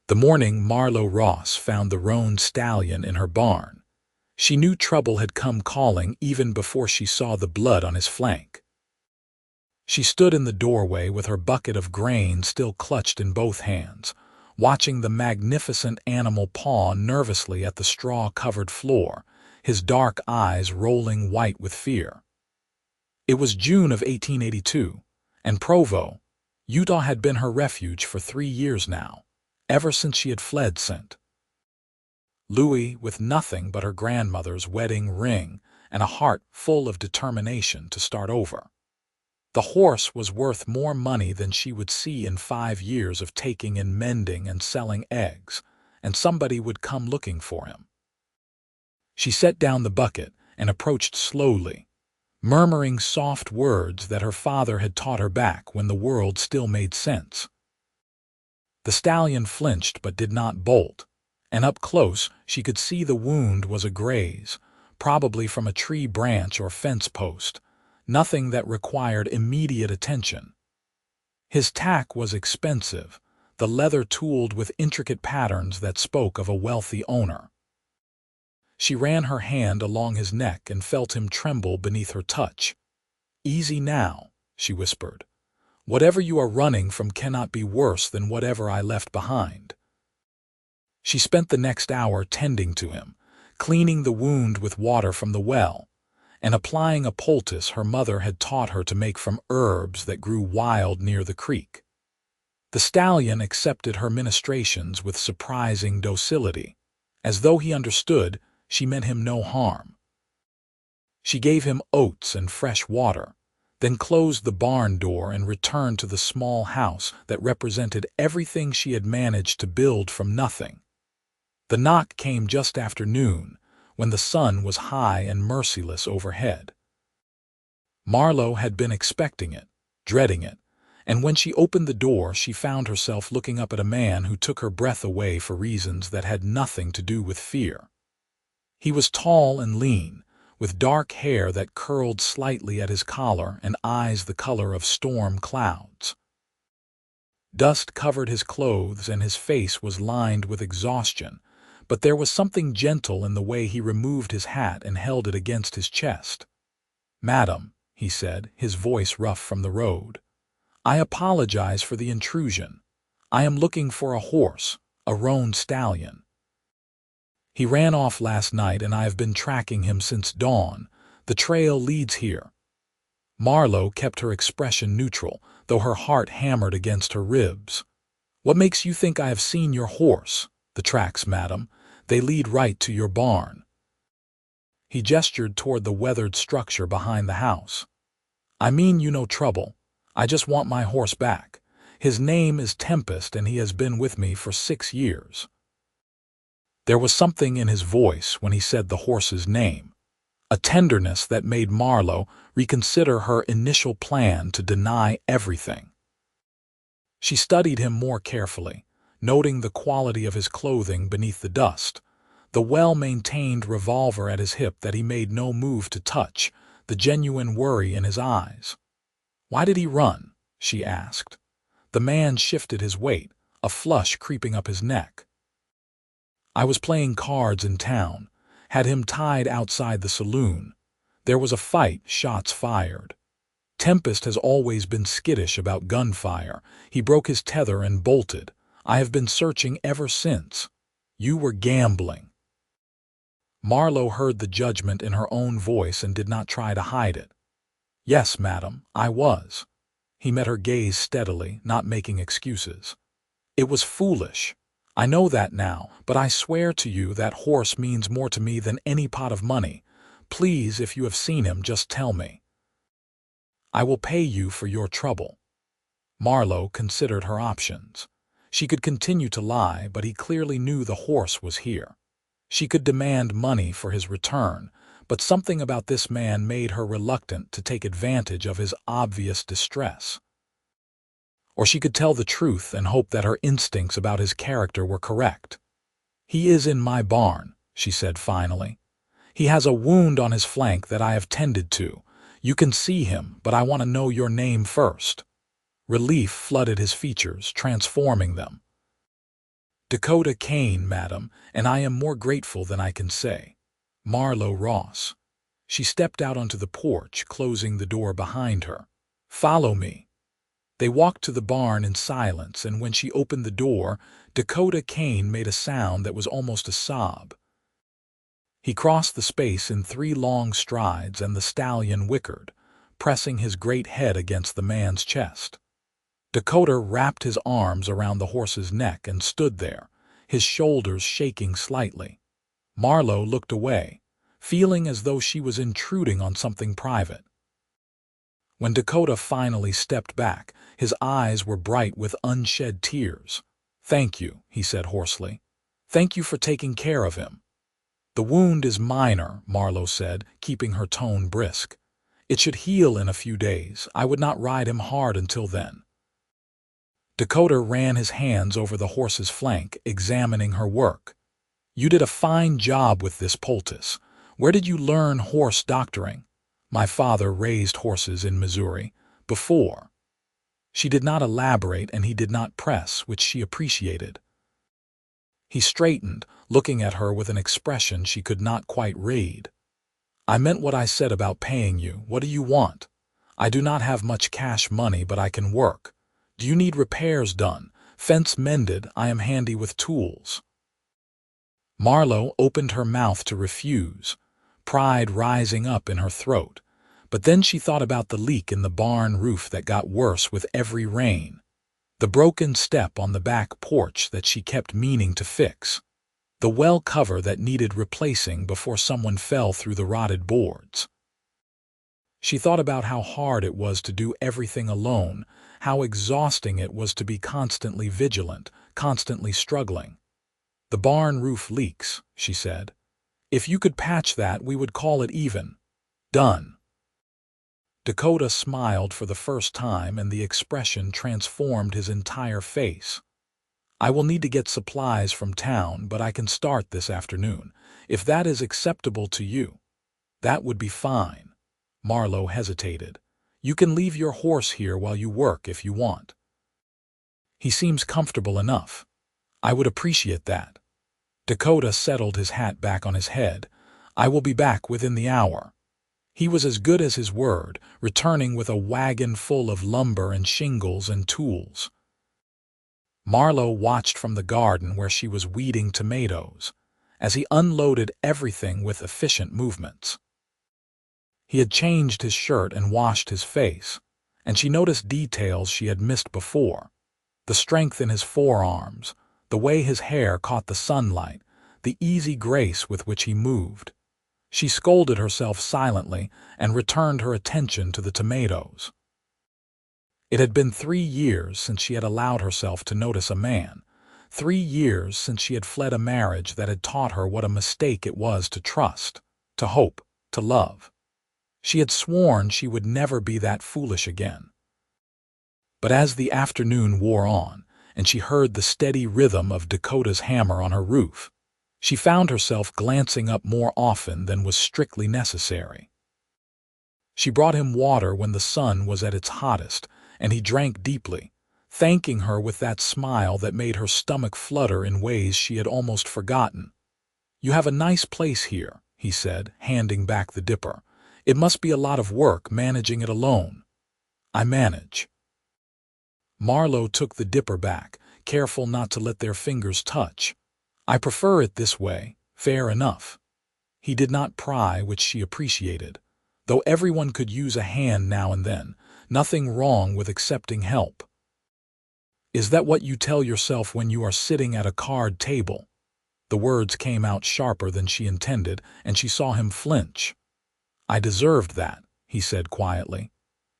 The morning Marlowe Ross found the roan stallion in her barn, she knew trouble had come calling even before she saw the blood on his flank. She stood in the doorway with her bucket of grain still clutched in both hands, watching the magnificent animal paw nervously at the straw-covered floor, his dark eyes rolling white with fear. It was June of 1882, and Provo, Utah had been her refuge for 3 years now, ever since she had fled St. Louis with nothing but her grandmother's wedding ring and a heart full of determination to start over. The horse was worth more money than she would see in 5 years of taking and mending and selling eggs, and somebody would come looking for him. She set down the bucket and approached slowly, murmuring soft words that her father had taught her back when the world still made sense. The stallion flinched but did not bolt, and up close she could see the wound was a graze, probably from a tree branch or fence post, nothing that required immediate attention. His tack was expensive, the leather tooled with intricate patterns that spoke of a wealthy owner. She ran her hand along his neck and felt him tremble beneath her touch. "Easy now," she whispered. "Whatever you are running from cannot be worse than whatever I left behind." She spent the next hour tending to him, cleaning the wound with water from the well, and applying a poultice her mother had taught her to make from herbs that grew wild near the creek. The stallion accepted her ministrations with surprising docility. As though he understood, she meant him no harm. She gave him oats and fresh water, then closed the barn door and returned to the small house that represented everything she had managed to build from nothing. The knock came just after noon, when the sun was high and merciless overhead. Marlowe had been expecting it, dreading it, and when she opened the door she found herself looking up at a man who took her breath away for reasons that had nothing to do with fear. He was tall and lean, with dark hair that curled slightly at his collar and eyes the color of storm clouds. Dust covered his clothes and his face was lined with exhaustion, but there was something gentle in the way he removed his hat and held it against his chest. "Madam," he said, his voice rough from the road, "I apologize for the intrusion. I am looking for a horse, a roan stallion. He ran off last night and I have been tracking him since dawn. The trail leads here." Marlowe kept her expression neutral, though her heart hammered against her ribs. "What makes you think I have seen your horse?" "The tracks, madam. They lead right to your barn." He gestured toward the weathered structure behind the house. "I mean you no trouble. I just want my horse back. His name is Tempest and he has been with me for 6 years. There was something in his voice when he said the horse's name, a tenderness that made Marlowe reconsider her initial plan to deny everything. She studied him more carefully, noting the quality of his clothing beneath the dust, the well-maintained revolver at his hip that he made no move to touch, the genuine worry in his eyes. "Why did he run?" she asked. The man shifted his weight, a flush creeping up his neck. "I was playing cards in town, had him tied outside the saloon. There was a fight, shots fired. Tempest has always been skittish about gunfire. He broke his tether and bolted. I have been searching ever since. You were gambling." Marlowe heard the judgment in her own voice and did not try to hide it. "Yes, madam, I was." He met her gaze steadily, not making excuses. "It was foolish. I know that now, but I swear to you that horse means more to me than any pot of money. Please, if you have seen him, just tell me. I will pay you for your trouble." Marlowe considered her options. She could continue to lie, but he clearly knew the horse was here. She could demand money for his return, but something about this man made her reluctant to take advantage of his obvious distress. Or she could tell the truth and hope that her instincts about his character were correct. "He is in my barn," she said finally. "He has a wound on his flank that I have tended to. You can see him, but I want to know your name first." Relief flooded his features, transforming them. Dakota Kane, madam, and I am more grateful than I can say. Marlowe Ross. She stepped out onto the porch, closing the door behind her. Follow me. They walked to the barn in silence, and when she opened the door, Dakota Kane made a sound that was almost a sob. He crossed the space in 3 long strides, and the stallion whickered, pressing his great head against the man's chest. Dakota wrapped his arms around the horse's neck and stood there, his shoulders shaking slightly. Marlowe looked away, feeling as though she was intruding on something private. When Dakota finally stepped back, his eyes were bright with unshed tears. "Thank you," he said hoarsely. "Thank you for taking care of him." "The wound is minor," Marlowe said, keeping her tone brisk. "It should heal in a few days. I would not ride him hard until then." Dakota ran his hands over the horse's flank, examining her work. "You did a fine job with this poultice. Where did you learn horse doctoring?" "My father raised horses in Missouri. Before." She did not elaborate, and he did not press, which she appreciated. He straightened, looking at her with an expression she could not quite read. "I meant what I said about paying you. What do you want?" "I do not have much cash money, but I can work." "Do you need repairs done? Fence mended? I am handy with tools." Marlowe opened her mouth to refuse, pride rising up in her throat. But then she thought about the leak in the barn roof that got worse with every rain, the broken step on the back porch that she kept meaning to fix, the well cover that needed replacing before someone fell through the rotted boards. She thought about how hard it was to do everything alone, how exhausting it was to be constantly vigilant, constantly struggling. "The barn roof leaks," she said. "If you could patch that, we would call it even. Done." Dakota smiled for the first time, and the expression transformed his entire face. "I will need to get supplies from town, but I can start this afternoon, if that is acceptable to you." "That would be fine." Marlowe hesitated. "You can leave your horse here while you work if you want." "He seems comfortable enough." "I would appreciate that." Dakota settled his hat back on his head. "I will be back within the hour." He was as good as his word, returning with a wagon full of lumber and shingles and tools. Marlowe watched from the garden where she was weeding tomatoes, as he unloaded everything with efficient movements. He had changed his shirt and washed his face, and she noticed details she had missed before. The strength in his forearms, the way his hair caught the sunlight, the easy grace with which he moved. She scolded herself silently and returned her attention to the tomatoes. It had been 3 years since she had allowed herself to notice a man, 3 years since she had fled a marriage that had taught her what a mistake it was to trust, to hope, to love. She had sworn she would never be that foolish again. But as the afternoon wore on, and she heard the steady rhythm of Dakota's hammer on her roof, she found herself glancing up more often than was strictly necessary. She brought him water when the sun was at its hottest, and he drank deeply, thanking her with that smile that made her stomach flutter in ways she had almost forgotten. "You have a nice place here," he said, handing back the dipper. "It must be a lot of work managing it alone." "I manage." Marlowe took the dipper back, careful not to let their fingers touch. "I prefer it this way, fair enough." He did not pry, which she appreciated. Though everyone could use a hand now and then, nothing wrong with accepting help. "Is that what you tell yourself when you are sitting at a card table?" The words came out sharper than she intended, and she saw him flinch. "I deserved that," he said quietly.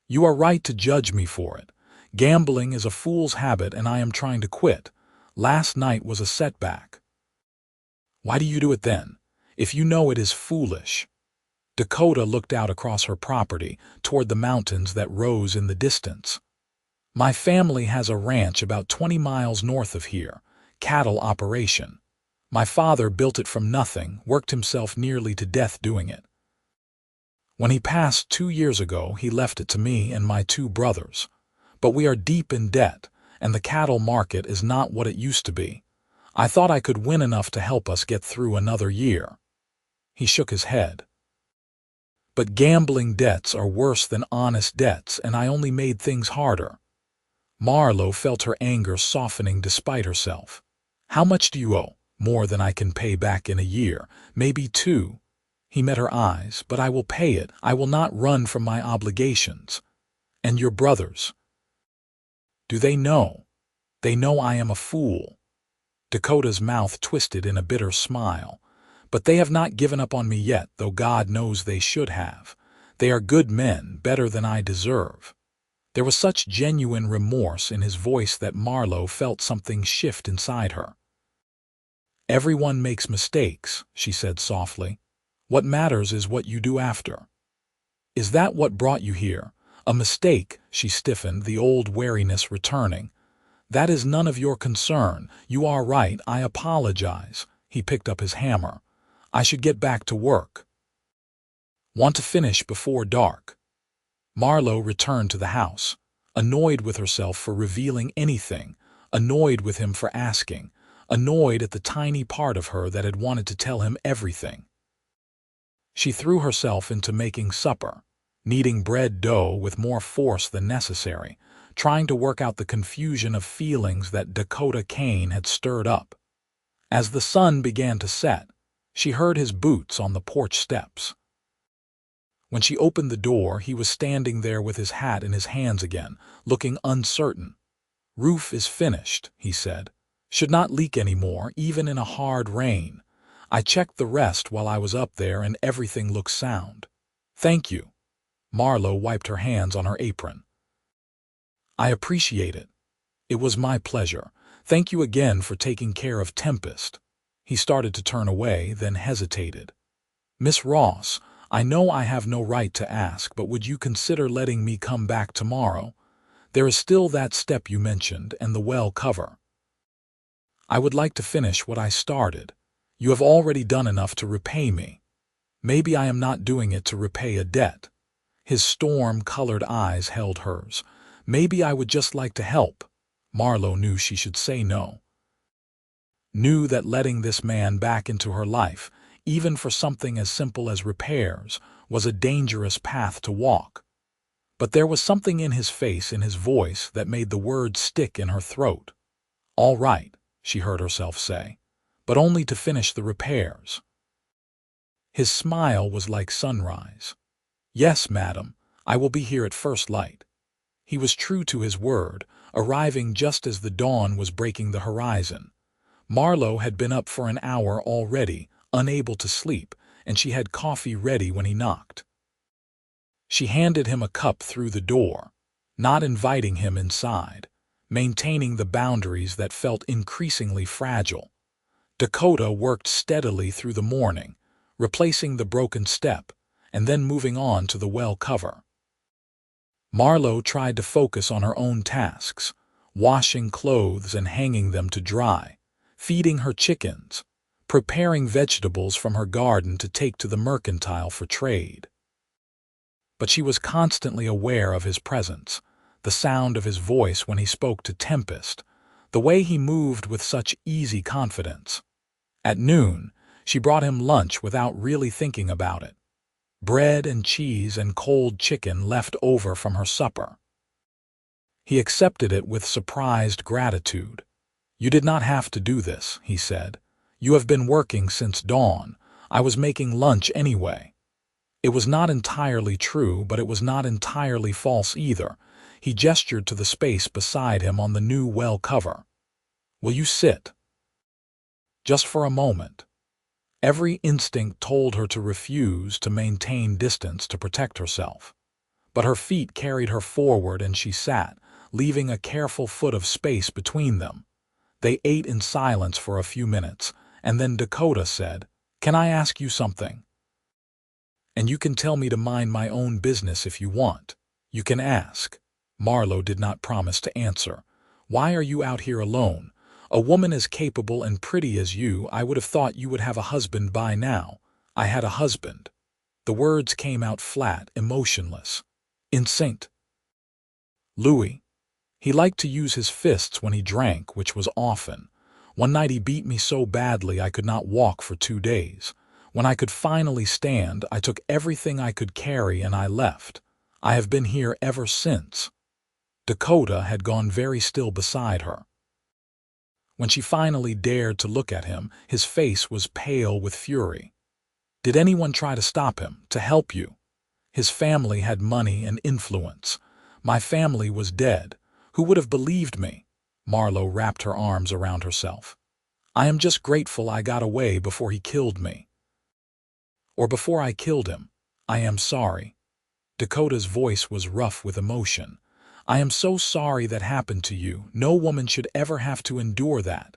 "You are right to judge me for it. Gambling is a fool's habit, and I am trying to quit. Last night was a setback." "Why do you do it then, if you know it is foolish?" Dakota looked out across her property, toward the mountains that rose in the distance. "My family has a ranch about 20 miles north of here, cattle operation. My father built it from nothing, worked himself nearly to death doing it. When he passed 2 years ago, he left it to me and my 2 brothers. But we are deep in debt, and the cattle market is not what it used to be. I thought I could win enough to help us get through another year." He shook his head. "But gambling debts are worse than honest debts, and I only made things harder." Marlowe felt her anger softening despite herself. "How much do you owe?" "More than I can pay back in a year, maybe 2. He met her eyes. "But I will pay it. I will not run from my obligations." "And your brothers? Do they know?" "They know I am a fool." Dakota's mouth twisted in a bitter smile. "But they have not given up on me yet, though God knows they should have. They are good men, better than I deserve." There was such genuine remorse in his voice that Marlowe felt something shift inside her. "Everyone makes mistakes," she said softly. "What matters is what you do after." "Is that what brought you here? A mistake?" She stiffened, the old wariness returning. "That is none of your concern. You are right. I apologize." He picked up his hammer. "I should get back to work. Want to finish before dark." Marlowe returned to the house, annoyed with herself for revealing anything, annoyed with him for asking, annoyed at the tiny part of her that had wanted to tell him everything. She threw herself into making supper, kneading bread dough with more force than necessary, trying to work out the confusion of feelings that Dakota Kane had stirred up. As the sun began to set, she heard his boots on the porch steps. When she opened the door, he was standing there with his hat in his hands again, looking uncertain. "Roof is finished," he said. "Should not leak anymore, even in a hard rain. I checked the rest while I was up there and everything looks sound." "Thank you." Marlowe wiped her hands on her apron. "I appreciate it. It was my pleasure. Thank you again for taking care of Tempest." He started to turn away, then hesitated. "Miss Ross, I know I have no right to ask, but would you consider letting me come back tomorrow? There is still that step you mentioned, and the well cover. I would like to finish what I started. You have already done enough to repay me. Maybe I am not doing it to repay a debt." His storm-colored eyes held hers. "Maybe I would just like to help." Marlowe knew she should say no. Knew that letting this man back into her life, even for something as simple as repairs, was a dangerous path to walk. But there was something in his face, in his voice, that made the words stick in her throat. "All right," she heard herself say, "but only to finish the repairs." His smile was like sunrise. "Yes, madam, I will be here at first light." He was true to his word, arriving just as the dawn was breaking the horizon. Marlowe had been up for an hour already, unable to sleep, and she had coffee ready when he knocked. She handed him a cup through the door, not inviting him inside, maintaining the boundaries that felt increasingly fragile. Dakota worked steadily through the morning, replacing the broken step, and then moving on to the well cover. Marlowe tried to focus on her own tasks, washing clothes and hanging them to dry, feeding her chickens, preparing vegetables from her garden to take to the mercantile for trade. But she was constantly aware of his presence, the sound of his voice when he spoke to Tempest, the way he moved with such easy confidence. At noon, she brought him lunch without really thinking about it. Bread and cheese and cold chicken left over from her supper. He accepted it with surprised gratitude. "You did not have to do this," he said. "You have been working since dawn. I was making lunch anyway." It was not entirely true, but it was not entirely false either. He gestured to the space beside him on the new well cover. "Will you sit?" Just for a moment. Every instinct told her to refuse, to maintain distance, to protect herself. But her feet carried her forward and she sat, leaving a careful foot of space between them. They ate in silence for a few minutes, and then Dakota said, "Can I ask you something? And you can tell me to mind my own business if you want. You can ask." Marlowe did not promise to answer. "Why are you out here alone? A woman as capable and pretty as you, I would have thought you would have a husband by now." "I had a husband." The words came out flat, emotionless. "In St. Louis. He liked to use his fists when he drank, which was often. One night he beat me so badly I could not walk for 2 days. When I could finally stand, I took everything I could carry and I left. I have been here ever since." Dakota had gone very still beside her. When she finally dared to look at him, his face was pale with fury. "Did anyone try to stop him, to help you? His family had money and influence. My family was dead. Who would have believed me?" Marlowe wrapped her arms around herself. "I am just grateful I got away before he killed me. Or before I killed him. I am sorry." Dakota's voice was rough with emotion. "I am so sorry that happened to you. No woman should ever have to endure that."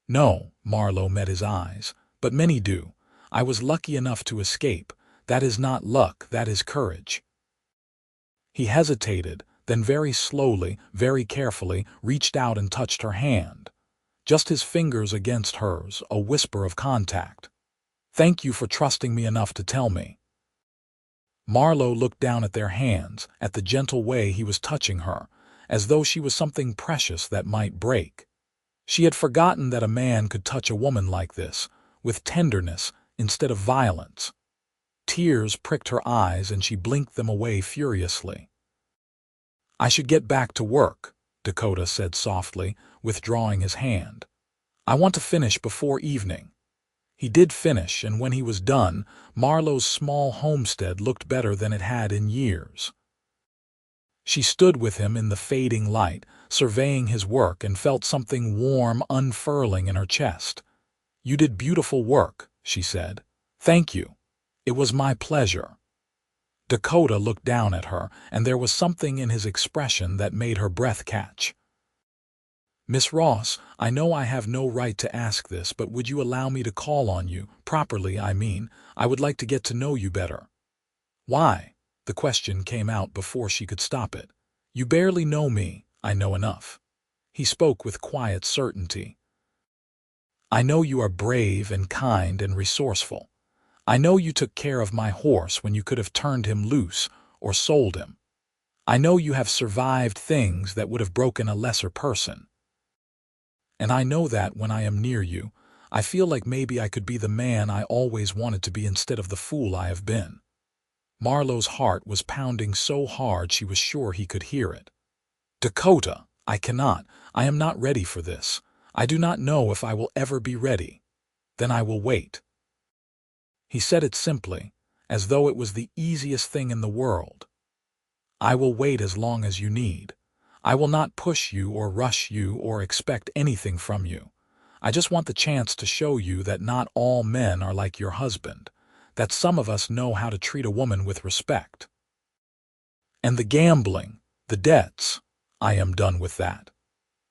"No," Marlowe met his eyes, "but many do. I was lucky enough to escape. That is not luck, that is courage." He hesitated, then very slowly, very carefully, reached out and touched her hand. Just his fingers against hers, a whisper of contact. "Thank you for trusting me enough to tell me." Marlowe looked down at their hands, at the gentle way he was touching her, as though she was something precious that might break. She had forgotten that a man could touch a woman like this, with tenderness instead of violence. Tears pricked her eyes and she blinked them away furiously. "I should get back to work," Dakota said softly, withdrawing his hand. "I want to finish before evening." He did finish, and when he was done, Marlowe's small homestead looked better than it had in years. She stood with him in the fading light, surveying his work, and felt something warm unfurling in her chest. "You did beautiful work," she said. "Thank you. It was my pleasure." Dakota looked down at her, and there was something in his expression that made her breath catch. "Miss Ross, I know I have no right to ask this, but would you allow me to call on you, properly, I mean? I would like to get to know you better." "Why?" The question came out before she could stop it. "You barely know me. I know enough." He spoke with quiet certainty. "I know you are brave and kind and resourceful. I know you took care of my horse when you could have turned him loose or sold him. I know you have survived things that would have broken a lesser person. And I know that when I am near you, I feel like maybe I could be the man I always wanted to be instead of the fool I have been." Marlowe's heart was pounding so hard she was sure he could hear it. "Dakota, I cannot. I am not ready for this. I do not know if I will ever be ready. Then I will wait." He said it simply, as though it was the easiest thing in the world. "I will wait as long as you need. I will not push you or rush you or expect anything from you. I just want the chance to show you that not all men are like your husband, that some of us know how to treat a woman with respect. And the gambling, the debts, I am done with that."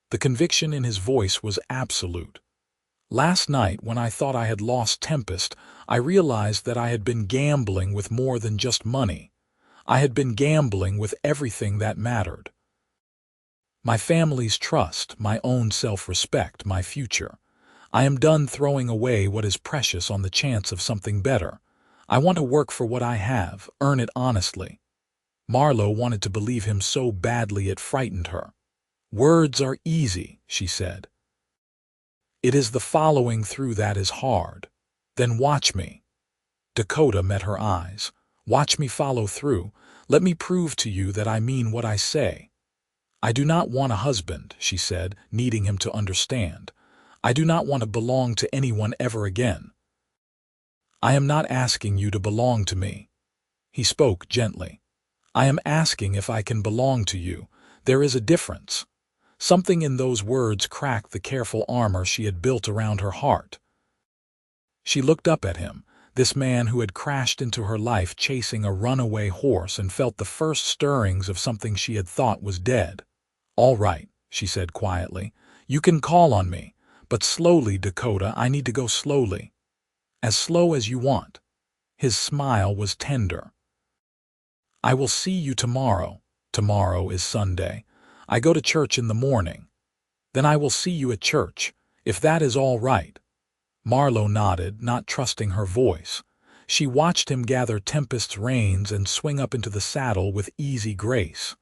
The conviction in his voice was absolute. "Last night, when I thought I had lost Tempest, I realized that I had been gambling with more than just money. I had been gambling with everything that mattered. My family's trust, my own self-respect, my future. I am done throwing away what is precious on the chance of something better. I want to work for what I have, earn it honestly." Marlowe wanted to believe him so badly it frightened her. "Words are easy," she said. "It is the following through that is hard. Then watch me." Dakota met her eyes. "Watch me follow through. Let me prove to you that I mean what I say." "I do not want a husband," she said, needing him to understand. "I do not want to belong to anyone ever again." "I am not asking you to belong to me." He spoke gently. "I am asking if I can belong to you. There is a difference." Something in those words cracked the careful armor she had built around her heart. She looked up at him, this man who had crashed into her life chasing a runaway horse, and felt the first stirrings of something she had thought was dead. "All right," she said quietly. "You can call on me, but slowly, Dakota. I need to go slowly. As slow as you want." His smile was tender. "I will see you tomorrow." Tomorrow is Sunday. "I go to church in the morning." "Then I will see you at church, if that is all right." Marlowe nodded, not trusting her voice. She watched him gather Tempest's reins and swing up into the saddle with easy grace.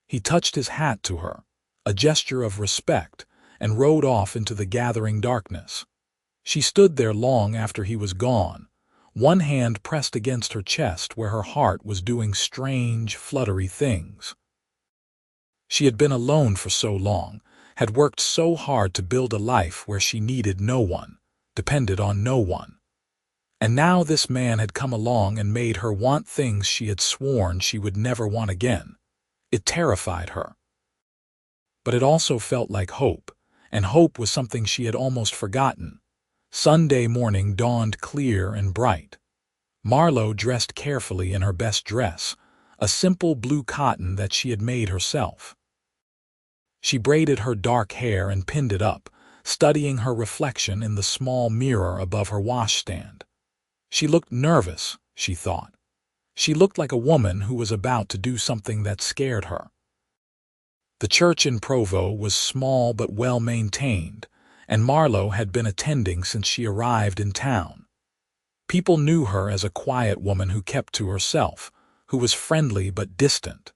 He touched his hat to her, a gesture of respect, and rode off into the gathering darkness. She stood there long after he was gone, one hand pressed against her chest where her heart was doing strange, fluttery things. She had been alone for so long, had worked so hard to build a life where she needed no one, depended on no one. And now this man had come along and made her want things she had sworn she would never want again. It terrified her. But it also felt like hope, and hope was something she had almost forgotten. Sunday morning dawned clear and bright. Marlowe dressed carefully in her best dress, a simple blue cotton that she had made herself. She braided her dark hair and pinned it up, studying her reflection in the small mirror above her washstand. She looked nervous, she thought. She looked like a woman who was about to do something that scared her. The church in Provo was small but well-maintained, and Marlowe had been attending since she arrived in town. People knew her as a quiet woman who kept to herself, who was friendly but distant.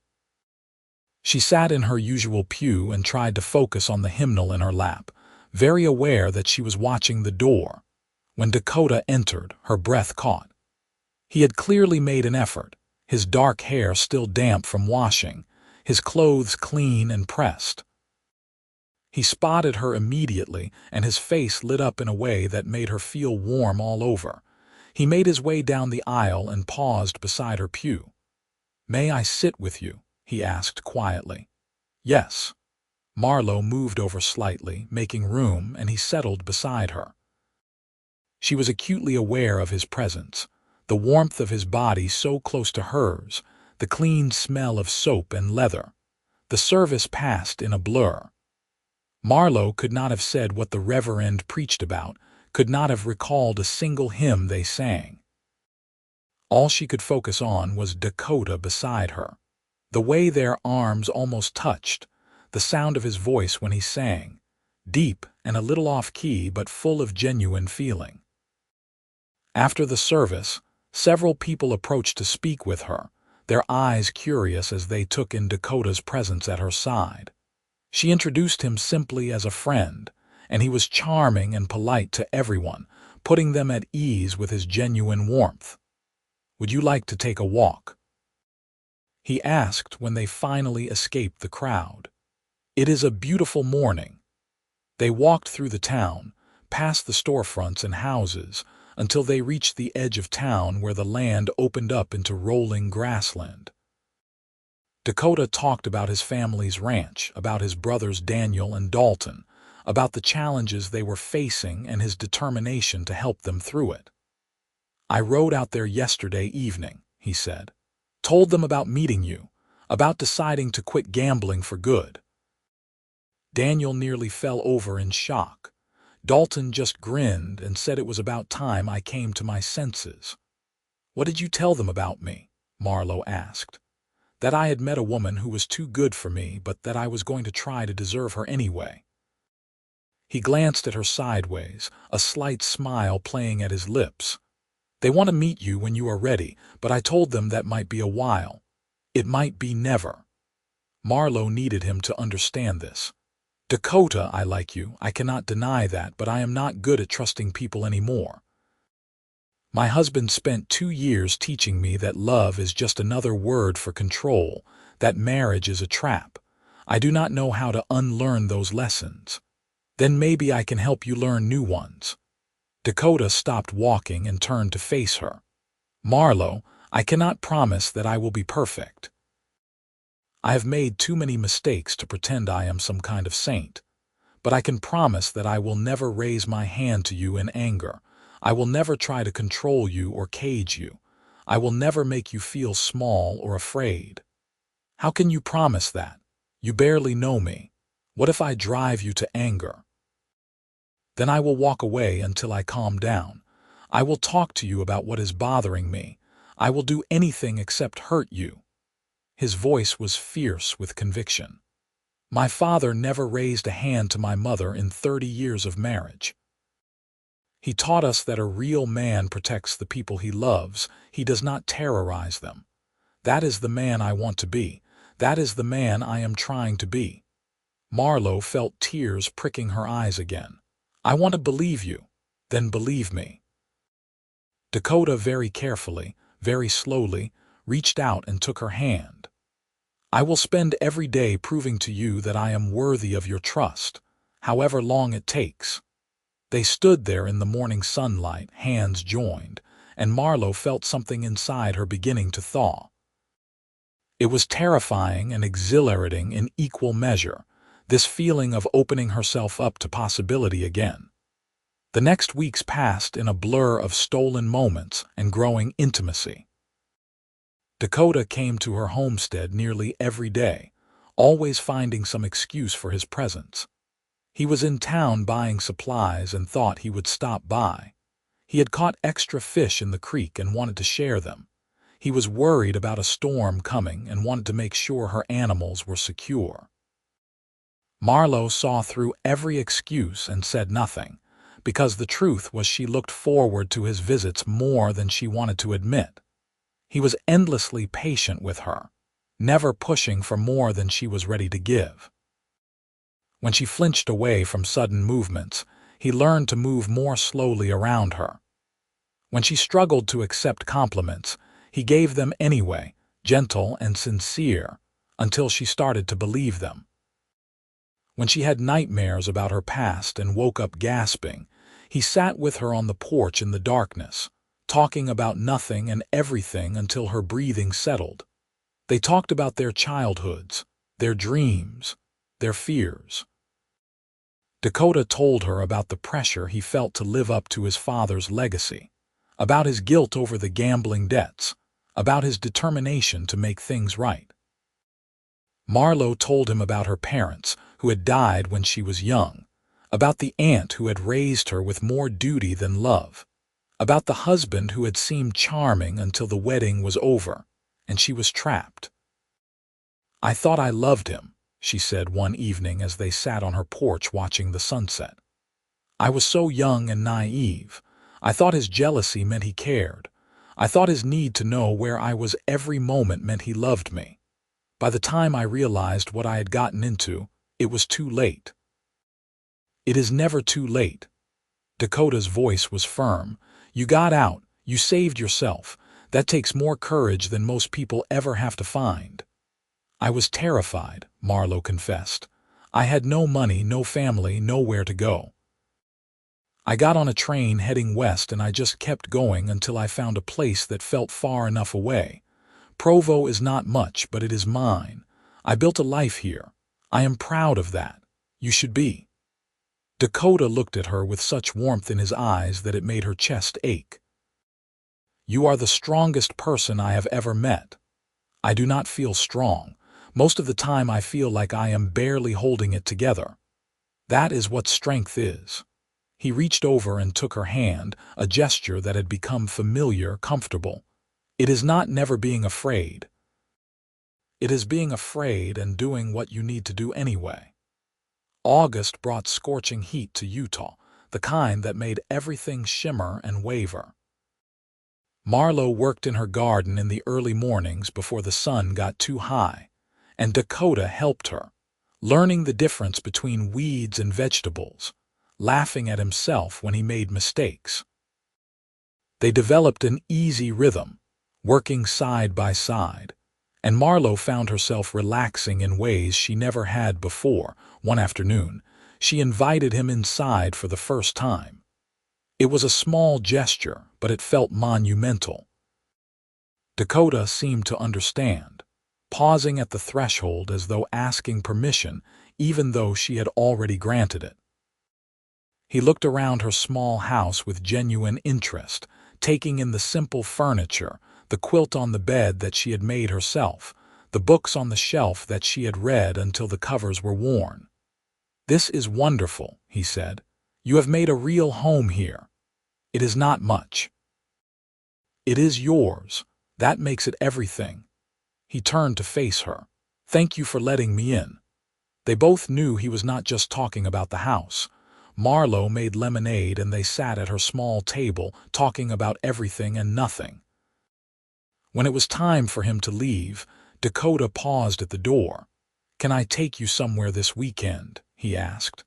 She sat in her usual pew and tried to focus on the hymnal in her lap, very aware that she was watching the door. When Dakota entered, her breath caught. He had clearly made an effort, his dark hair still damp from washing, his clothes clean and pressed. He spotted her immediately, and his face lit up in a way that made her feel warm all over. He made his way down the aisle and paused beside her pew. "May I sit with you?" he asked quietly. "Yes." Marlowe moved over slightly, making room, and he settled beside her. She was acutely aware of his presence, the warmth of his body so close to hers, the clean smell of soap and leather. The service passed in a blur. Marlowe could not have said what the reverend preached about, could not have recalled a single hymn they sang. All she could focus on was Dakota beside her. The way their arms almost touched, the sound of his voice when he sang, deep and a little off-key but full of genuine feeling. After the service, several people approached to speak with her, their eyes curious as they took in Dakota's presence at her side. She introduced him simply as a friend, and he was charming and polite to everyone, putting them at ease with his genuine warmth. "Would you like to take a walk?" he asked when they finally escaped the crowd. "It is a beautiful morning." They walked through the town, past the storefronts and houses, until they reached the edge of town where the land opened up into rolling grassland. Dakota talked about his family's ranch, about his brothers Daniel and Dalton, about the challenges they were facing and his determination to help them through it. "I rode out there yesterday evening," he said. "Told them about meeting you, about deciding to quit gambling for good." Daniel nearly fell over in shock. Dalton just grinned and said it was about time I came to my senses. "What did you tell them about me?" Marlowe asked. "That I had met a woman who was too good for me, but that I was going to try to deserve her anyway." He glanced at her sideways, a slight smile playing at his lips. "They want to meet you when you are ready, but I told them that might be a while. It might be never." Marlowe needed him to understand this. "Dakota, I like you, I cannot deny that, but I am not good at trusting people anymore. My husband spent 2 years teaching me that love is just another word for control, that marriage is a trap. I do not know how to unlearn those lessons. Then maybe I can help you learn new ones." Dakota stopped walking and turned to face her. "Marlowe, I cannot promise that I will be perfect. I have made too many mistakes to pretend I am some kind of saint. But I can promise that I will never raise my hand to you in anger. I will never try to control you or cage you. I will never make you feel small or afraid." "How can you promise that? You barely know me. What if I drive you to anger?" "Then I will walk away until I calm down. I will talk to you about what is bothering me. I will do anything except hurt you." His voice was fierce with conviction. "My father never raised a hand to my mother in 30 years of marriage. He taught us that a real man protects the people he loves. He does not terrorize them. That is the man I want to be. That is the man I am trying to be." Marlowe felt tears pricking her eyes again. "I want to believe you. Then believe me." Dakota very carefully, very slowly, reached out and took her hand. "I will spend every day proving to you that I am worthy of your trust, however long it takes." They stood there in the morning sunlight, hands joined, and Marlowe felt something inside her beginning to thaw. It was terrifying and exhilarating in equal measure, this feeling of opening herself up to possibility again. The next weeks passed in a blur of stolen moments and growing intimacy. Dakota came to her homestead nearly every day, always finding some excuse for his presence. He was in town buying supplies and thought he would stop by. He had caught extra fish in the creek and wanted to share them. He was worried about a storm coming and wanted to make sure her animals were secure. Marlowe saw through every excuse and said nothing, because the truth was she looked forward to his visits more than she wanted to admit. He was endlessly patient with her, never pushing for more than she was ready to give. When she flinched away from sudden movements, he learned to move more slowly around her. When she struggled to accept compliments, he gave them anyway, gentle and sincere, until she started to believe them. When she had nightmares about her past and woke up gasping, he sat with her on the porch in the darkness, talking about nothing and everything until her breathing settled. They talked about their childhoods, their dreams, their fears. Dakota told her about the pressure he felt to live up to his father's legacy, about his guilt over the gambling debts, about his determination to make things right. Marlowe told him about her parents, who had died when she was young, about the aunt who had raised her with more duty than love, about the husband who had seemed charming until the wedding was over, and she was trapped. "I thought I loved him," she said one evening as they sat on her porch watching the sunset. "I was so young and naive. I thought his jealousy meant he cared. I thought his need to know where I was every moment meant he loved me. By the time I realized what I had gotten into, it was too late." "It is never too late." Dakota's voice was firm. "You got out. You saved yourself. That takes more courage than most people ever have to find." "I was terrified," Marlowe confessed. "I had no money, no family, nowhere to go. I got on a train heading west and I just kept going until I found a place that felt far enough away. Provo is not much, but it is mine. I built a life here. I am proud of that. You should be." Dakota looked at her with such warmth in his eyes that it made her chest ache. "You are the strongest person I have ever met." "I do not feel strong. Most of the time I feel like I am barely holding it together." "That is what strength is." He reached over and took her hand, a gesture that had become familiar, comfortable. "It is not never being afraid. It is being afraid and doing what you need to do anyway." August brought scorching heat to Utah, the kind that made everything shimmer and waver. Marlowe worked in her garden in the early mornings before the sun got too high, and Dakota helped her, learning the difference between weeds and vegetables, laughing at himself when he made mistakes. They developed an easy rhythm, working side by side, and Marlowe found herself relaxing in ways she never had before. One afternoon, she invited him inside for the first time. It was a small gesture, but it felt monumental. Dakota seemed to understand, pausing at the threshold as though asking permission, even though she had already granted it. He looked around her small house with genuine interest, taking in the simple furniture, the quilt on the bed that she had made herself, the books on the shelf that she had read until the covers were worn. "This is wonderful," he said. "You have made a real home here. It is not much. It is yours. That makes it everything." He turned to face her. "Thank you for letting me in." They both knew he was not just talking about the house. Marlowe made lemonade and they sat at her small table, talking about everything and nothing. When it was time for him to leave, Dakota paused at the door. "Can I take you somewhere this weekend?" he asked.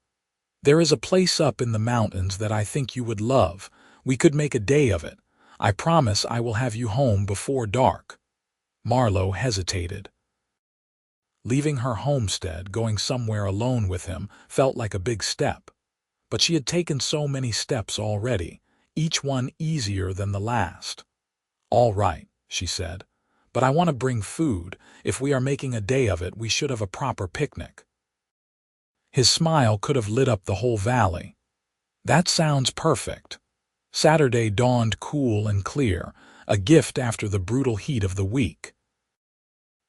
"There is a place up in the mountains that I think you would love. We could make a day of it. I promise I will have you home before dark." Marlowe hesitated. Leaving her homestead, going somewhere alone with him, felt like a big step. But she had taken so many steps already, each one easier than the last. "All right," she said, "but I want to bring food. If we are making a day of it, we should have a proper picnic." His smile could have lit up the whole valley. "That sounds perfect." Saturday dawned cool and clear, a gift after the brutal heat of the week.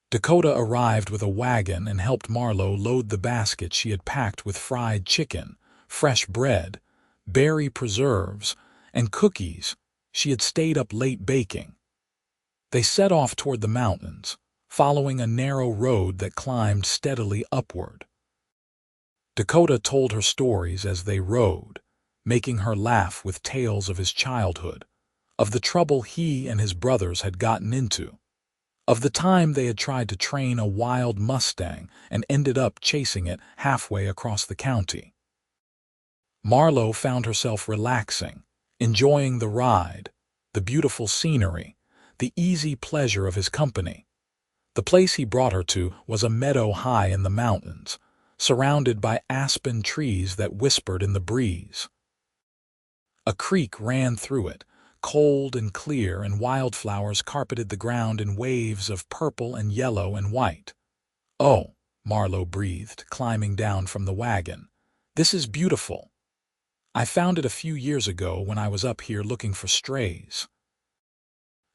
Dakota arrived with a wagon and helped Marlowe load the basket she had packed with fried chicken, fresh bread, berry preserves, and cookies she had stayed up late baking. They set off toward the mountains, following a narrow road that climbed steadily upward. Dakota told her stories as they rode, making her laugh with tales of his childhood, of the trouble he and his brothers had gotten into, of the time they had tried to train a wild Mustang and ended up chasing it halfway across the county. Marlowe found herself relaxing, enjoying the ride, the beautiful scenery, the easy pleasure of his company. The place he brought her to was a meadow high in the mountains, surrounded by aspen trees that whispered in the breeze. A creek ran through it, cold and clear, and wildflowers carpeted the ground in waves of purple and yellow and white. "Oh," Marlowe breathed, climbing down from the wagon, "this is beautiful. I found it a few years ago when I was up here looking for strays."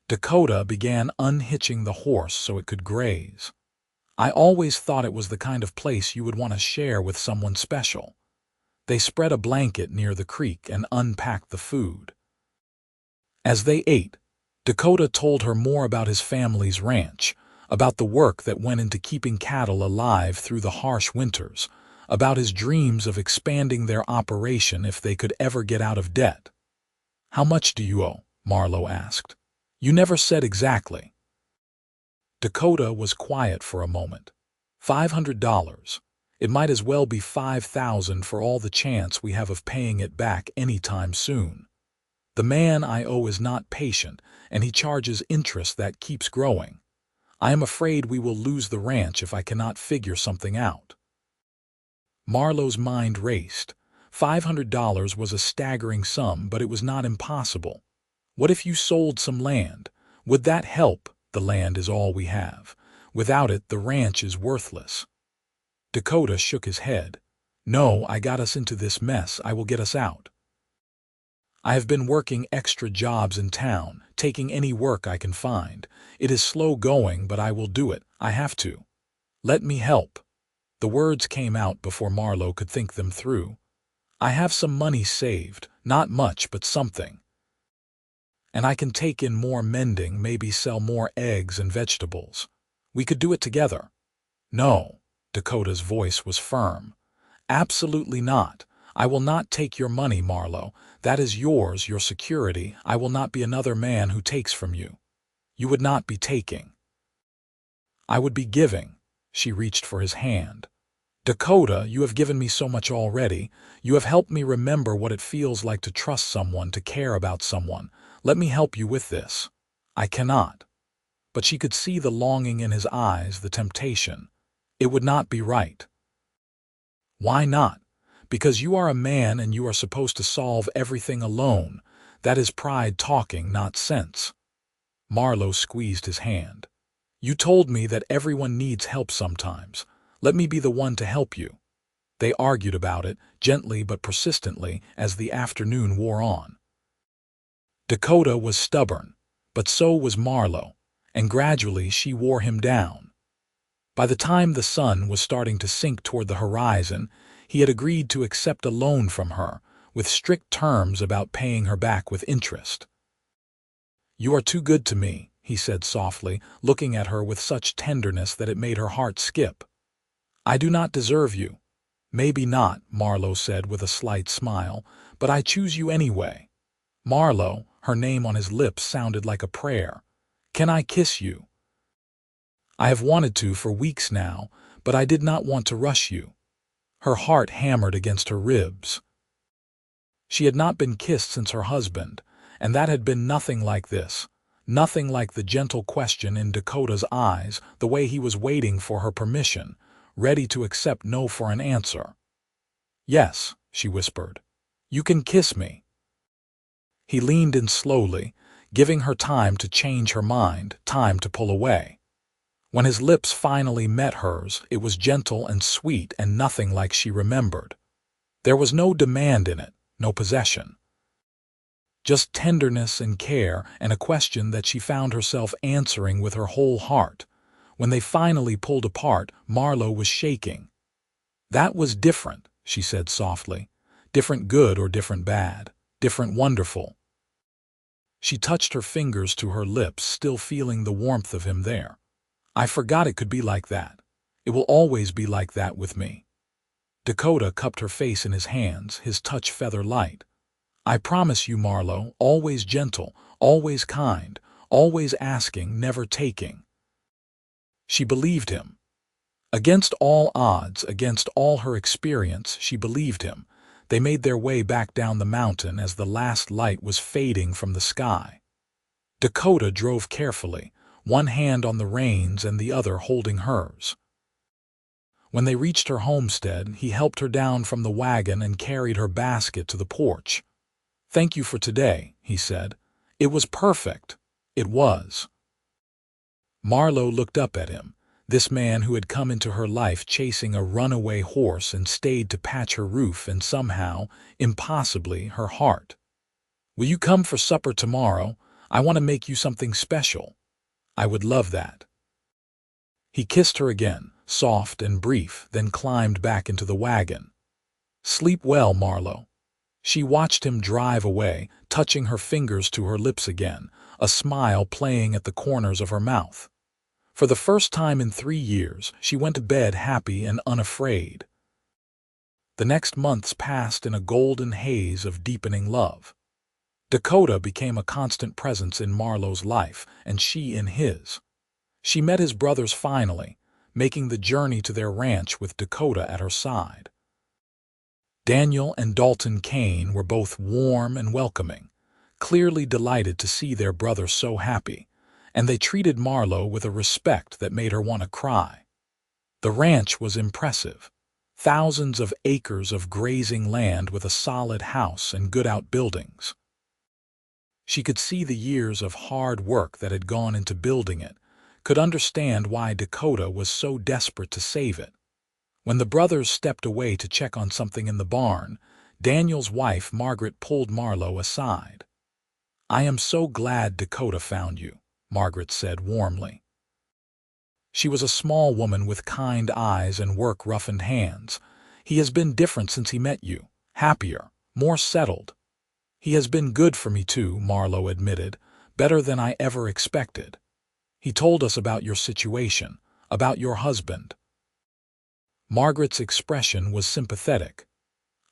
Dakota began unhitching the horse so it could graze. "I always thought it was the kind of place you would want to share with someone special." They spread a blanket near the creek and unpacked the food. As they ate, Dakota told her more about his family's ranch, about the work that went into keeping cattle alive through the harsh winters, about his dreams of expanding their operation if they could ever get out of debt. "How much do you owe?" Marlowe asked. "You never said exactly." Dakota was quiet for a moment. $500. It might as well be 5,000 for all the chance we have of paying it back any time soon. The man I owe is not patient, and he charges interest that keeps growing. I am afraid we will lose the ranch if I cannot figure something out." Marlowe's mind raced. $500 was a staggering sum, but it was not impossible. What if you sold some land? Would that help? "The land is all we have. Without it, the ranch is worthless." Dakota shook his head. "No, I got us into this mess. I will get us out. I have been working extra jobs in town, taking any work I can find. It is slow going, but I will do it. I have to. Let me help." The words came out before Marlowe could think them through. "I have some money saved, not much, but something. And I can take in more mending, maybe sell more eggs and vegetables. We could do it together." "No." Dakota's voice was firm. "Absolutely not. I will not take your money, Marlowe. That is yours, your security. I will not be another man who takes from you." "You would not be taking." "I would be giving." She reached for his hand. "Dakota, you have given me so much already. You have helped me remember what it feels like to trust someone, to care about someone. Let me help you with this." "I cannot." But she could see the longing in his eyes, the temptation. It would not be right. "Why not?" "Because you are a man and you are supposed to solve everything alone. That is pride talking, not sense." Marlowe squeezed his hand. "You told me that everyone needs help sometimes. Let me be the one to help you." They argued about it, gently but persistently, as the afternoon wore on. Dakota was stubborn, but so was Marlowe, and gradually she wore him down. By the time the sun was starting to sink toward the horizon, he had agreed to accept a loan from her, with strict terms about paying her back with interest. "You are too good to me," he said softly, looking at her with such tenderness that it made her heart skip. "I do not deserve you." "Maybe not," Marlowe said with a slight smile, "but I choose you anyway." "Marlowe," her name on his lips sounded like a prayer. "Can I kiss you?" "I have wanted to for weeks now, but I did not want to rush you." Her heart hammered against her ribs. She had not been kissed since her husband, and that had been nothing like this. Nothing like the gentle question in Dakota's eyes, the way he was waiting for her permission, ready to accept no for an answer. "Yes," she whispered. "You can kiss me." He leaned in slowly, giving her time to change her mind, time to pull away. When his lips finally met hers, it was gentle and sweet and nothing like she remembered. There was no demand in it, no possession. Just tenderness and care, and a question that she found herself answering with her whole heart. When they finally pulled apart, Marlowe was shaking. "That was different," she said softly. "Different good or different bad. Different wonderful." She touched her fingers to her lips, still feeling the warmth of him there. "I forgot it could be like that. It will always be like that with me." Dakota cupped her face in his hands, his touch feather light. "I promise you, Marlowe, always gentle, always kind, always asking, never taking." She believed him. Against all odds, against all her experience, she believed him. They made their way back down the mountain as the last light was fading from the sky. Dakota drove carefully, one hand on the reins and the other holding hers. When they reached her homestead, he helped her down from the wagon and carried her basket to the porch. "Thank you for today," he said. "It was perfect. It was." Marlowe looked up at him, this man who had come into her life chasing a runaway horse and stayed to patch her roof and somehow, impossibly, her heart. "Will you come for supper tomorrow? I want to make you something special." "I would love that." He kissed her again, soft and brief, then climbed back into the wagon. "Sleep well, Marlowe." She watched him drive away, touching her fingers to her lips again, a smile playing at the corners of her mouth. For the first time in 3 years, she went to bed happy and unafraid. The next months passed in a golden haze of deepening love. Dakota became a constant presence in Marlowe's life, and she in his. She met his brothers finally, making the journey to their ranch with Dakota at her side. Daniel and Dalton Kane were both warm and welcoming, clearly delighted to see their brother so happy, and they treated Marlowe with a respect that made her want to cry. The ranch was impressive. Thousands of acres of grazing land with a solid house and good outbuildings. She could see the years of hard work that had gone into building it, could understand why Dakota was so desperate to save it. When the brothers stepped away to check on something in the barn, Daniel's wife Margaret pulled Marlowe aside. "I am so glad Dakota found you," Margaret said warmly. She was a small woman with kind eyes and work-roughened hands. "He has been different since he met you, happier, more settled." "He has been good for me too," Marlowe admitted, "better than I ever expected. He told us about your situation, about your husband." Margaret's expression was sympathetic.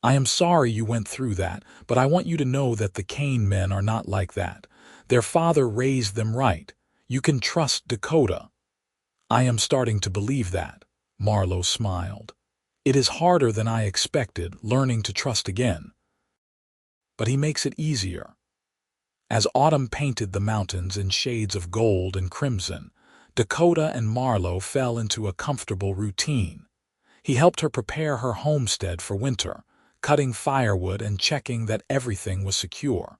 "I am sorry you went through that, but I want you to know that the Kane men are not like that. Their father raised them right. You can trust Dakota." "I am starting to believe that," Marlowe smiled. "It is harder than I expected, learning to trust again. But he makes it easier." As autumn painted the mountains in shades of gold and crimson, Dakota and Marlowe fell into a comfortable routine. He helped her prepare her homestead for winter, cutting firewood and checking that everything was secure.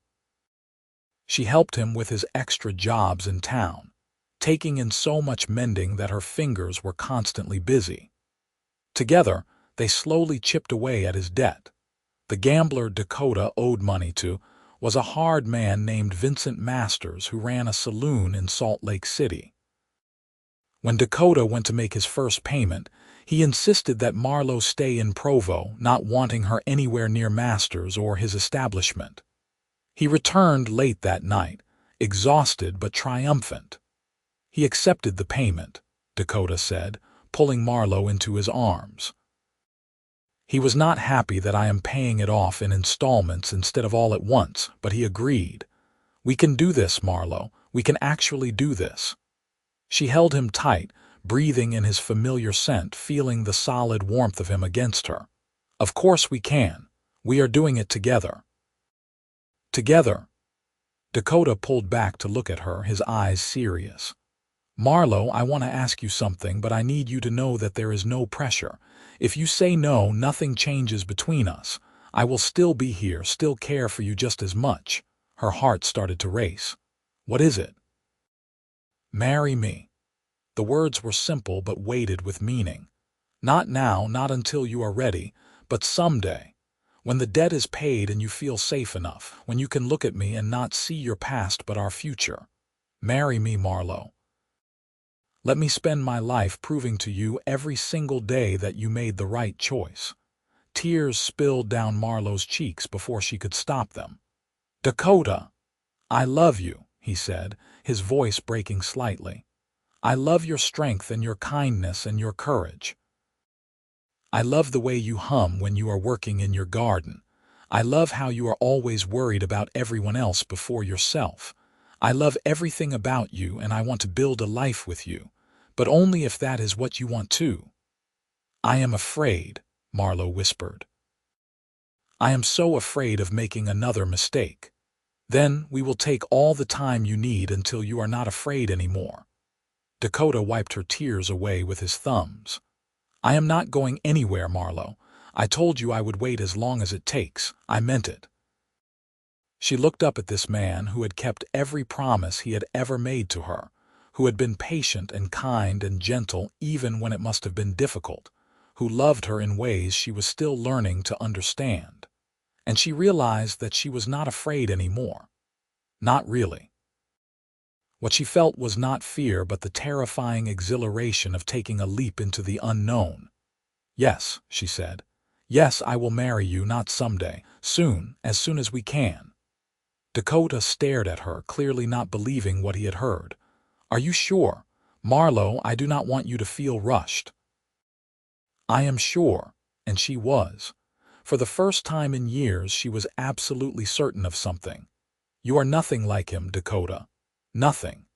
She helped him with his extra jobs in town, taking in so much mending that her fingers were constantly busy. Together, they slowly chipped away at his debt. The gambler Dakota owed money to was a hard man named Vincent Masters who ran a saloon in Salt Lake City. When Dakota went to make his first payment, he insisted that Marlowe stay in Provo, not wanting her anywhere near Masters or his establishment. He returned late that night, exhausted but triumphant. "He accepted the payment," Dakota said, pulling Marlowe into his arms. "He was not happy that I am paying it off in installments instead of all at once, but he agreed. We can do this, Marlowe. We can actually do this." She held him tight, breathing in his familiar scent, feeling the solid warmth of him against her. "Of course we can. We are doing it together." "Together?" Dakota pulled back to look at her, his eyes serious. "Marlowe, I want to ask you something, but I need you to know that there is no pressure. If you say no, nothing changes between us. I will still be here, still care for you just as much." Her heart started to race. "What is it?" "Marry me." The words were simple but weighted with meaning. "Not now, not until you are ready, but someday. When the debt is paid and you feel safe enough, when you can look at me and not see your past but our future. Marry me, Marlowe. Let me spend my life proving to you every single day that you made the right choice." Tears spilled down Marlowe's cheeks before she could stop them. "Dakota, I love you," he said, his voice breaking slightly. "I love your strength and your kindness and your courage. I love the way you hum when you are working in your garden. I love how you are always worried about everyone else before yourself. I love everything about you, and I want to build a life with you, but only if that is what you want too." "I am afraid," Marlowe whispered. "I am so afraid of making another mistake. Then we will take all the time you need until you are not afraid anymore." Dakota wiped her tears away with his thumbs. "I am not going anywhere, Marlowe. I told you I would wait as long as it takes. I meant it." She looked up at this man who had kept every promise he had ever made to her, who had been patient and kind and gentle even when it must have been difficult, who loved her in ways she was still learning to understand. And she realized that she was not afraid anymore. Not really. What she felt was not fear, but the terrifying exhilaration of taking a leap into the unknown. "Yes," she said. "Yes, I will marry you, not someday. Soon, as soon as we can." Dakota stared at her, clearly not believing what he had heard. "Are you sure? Marlowe, I do not want you to feel rushed." "I am sure," and she was. For the first time in years, she was absolutely certain of something. "You are nothing like him, Dakota. Nothing.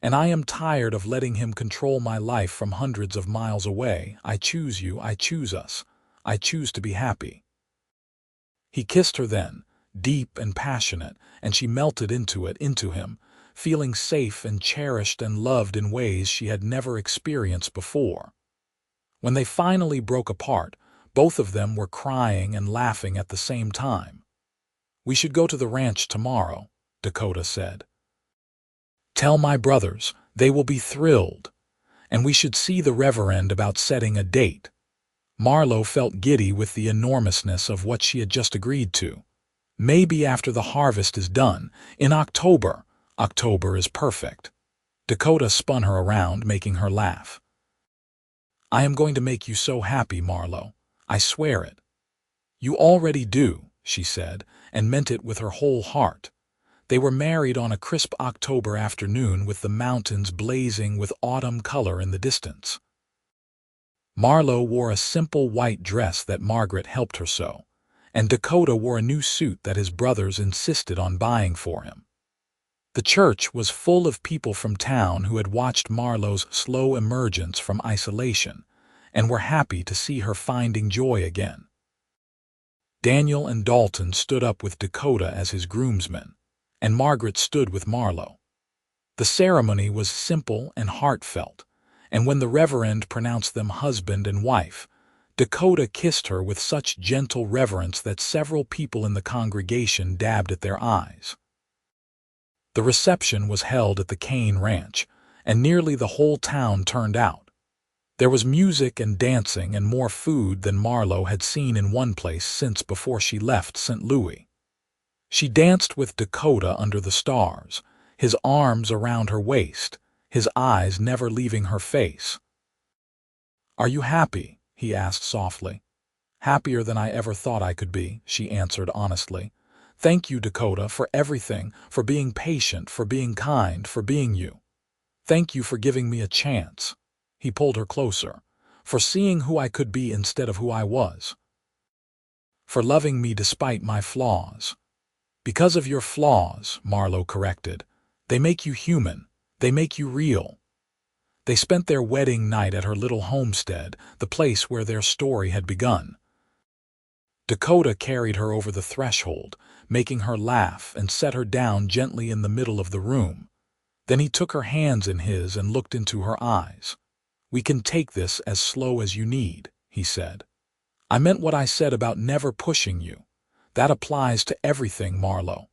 And I am tired of letting him control my life from hundreds of miles away. I choose you, I choose us. I choose to be happy." He kissed her then, deep and passionate, and she melted into him, feeling safe and cherished and loved in ways she had never experienced before. When they finally broke apart, both of them were crying and laughing at the same time. "We should go to the ranch tomorrow," Dakota said. "Tell my brothers, they will be thrilled. And we should see the Reverend about setting a date." Marlowe felt giddy with the enormousness of what she had just agreed to. "Maybe after the harvest is done, in October. October is perfect." Dakota spun her around, making her laugh. "I am going to make you so happy, Marlowe. I swear it." "You already do," she said, and meant it with her whole heart. They were married on a crisp October afternoon with the mountains blazing with autumn color in the distance. Marlowe wore a simple white dress that Margaret helped her sew, and Dakota wore a new suit that his brothers insisted on buying for him. The church was full of people from town who had watched Marlowe's slow emergence from isolation and were happy to see her finding joy again. Daniel and Dalton stood up with Dakota as his groomsmen, and Margaret stood with Marlowe. The ceremony was simple and heartfelt, and when the Reverend pronounced them husband and wife, Dakota kissed her with such gentle reverence that several people in the congregation dabbed at their eyes. The reception was held at the Kane Ranch, and nearly the whole town turned out. There was music and dancing and more food than Marlowe had seen in one place since before she left St. Louis. She danced with Dakota under the stars, his arms around her waist, his eyes never leaving her face. "Are you happy?" he asked softly. "Happier than I ever thought I could be," she answered honestly. "Thank you, Dakota, for everything, for being patient, for being kind, for being you. Thank you for giving me a chance." He pulled her closer. "For seeing who I could be instead of who I was. For loving me despite my flaws." "Because of your flaws," Marlowe corrected. "They make you human. They make you real." They spent their wedding night at her little homestead, the place where their story had begun. Dakota carried her over the threshold, making her laugh, and set her down gently in the middle of the room. Then he took her hands in his and looked into her eyes. "We can take this as slow as you need," he said. "I meant what I said about never pushing you. That applies to everything, Marlowe."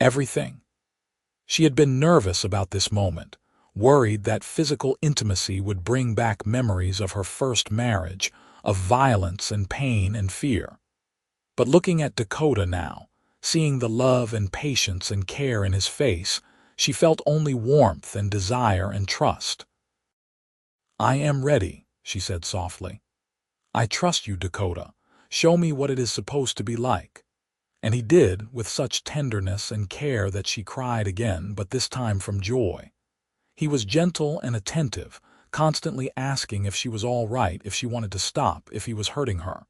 Everything? She had been nervous about this moment, worried that physical intimacy would bring back memories of her first marriage, of violence and pain and fear. But looking at Dakota now, seeing the love and patience and care in his face, she felt only warmth and desire and trust. "I am ready," she said softly. "I trust you, Dakota. Show me what it is supposed to be like." And he did, with such tenderness and care that she cried again, but this time from joy. He was gentle and attentive, constantly asking if she was all right, if she wanted to stop, if he was hurting her.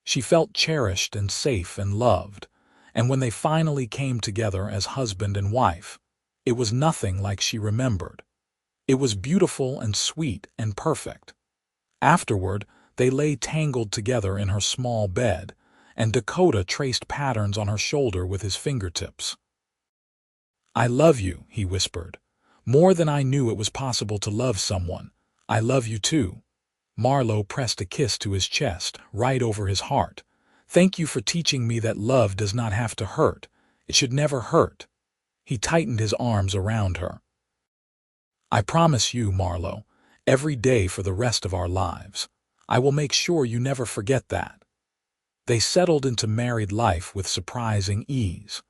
She felt cherished and safe and loved, and when they finally came together as husband and wife, it was nothing like she remembered. It was beautiful and sweet and perfect. Afterward, they lay tangled together in her small bed, and Dakota traced patterns on her shoulder with his fingertips. "I love you," he whispered. "More than I knew it was possible to love someone. I love you too." Marlowe pressed a kiss to his chest, right over his heart. "Thank you for teaching me that love does not have to hurt. It should never hurt." He tightened his arms around her. "I promise you, Marlowe, every day for the rest of our lives. I will make sure you never forget that." They settled into married life with surprising ease.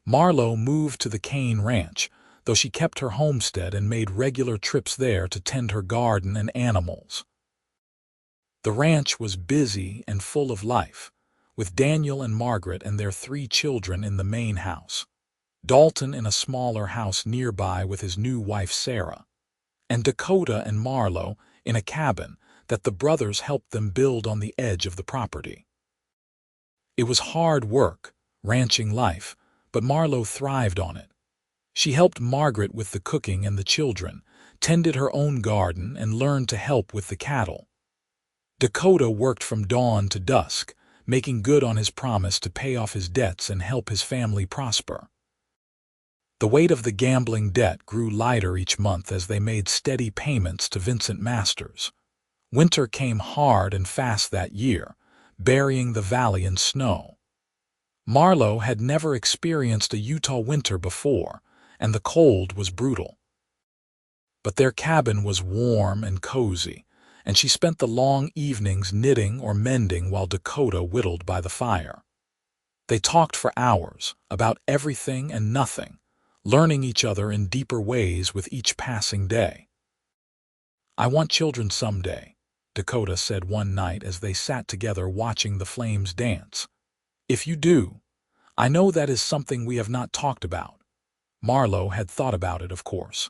Marlowe moved to the Kane ranch, though she kept her homestead and made regular trips there to tend her garden and animals. The ranch was busy and full of life, with Daniel and Margaret and their 3 children in the main house, Dalton in a smaller house nearby with his new wife Sarah, and Dakota and Marlowe in a cabin that the brothers helped them build on the edge of the property. It was hard work, ranching life, but Marlowe thrived on it. She helped Margaret with the cooking and the children, tended her own garden, and learned to help with the cattle. Dakota worked from dawn to dusk, making good on his promise to pay off his debts and help his family prosper. The weight of the gambling debt grew lighter each month as they made steady payments to Vincent Masters. Winter came hard and fast that year, burying the valley in snow. Marlowe had never experienced a Utah winter before, and the cold was brutal. But their cabin was warm and cozy, and she spent the long evenings knitting or mending while Dakota whittled by the fire. They talked for hours, about everything and nothing, learning each other in deeper ways with each passing day. "I want children someday," Dakota said one night as they sat together watching the flames dance. "If you do, I know that is something we have not talked about." Marlowe had thought about it, of course.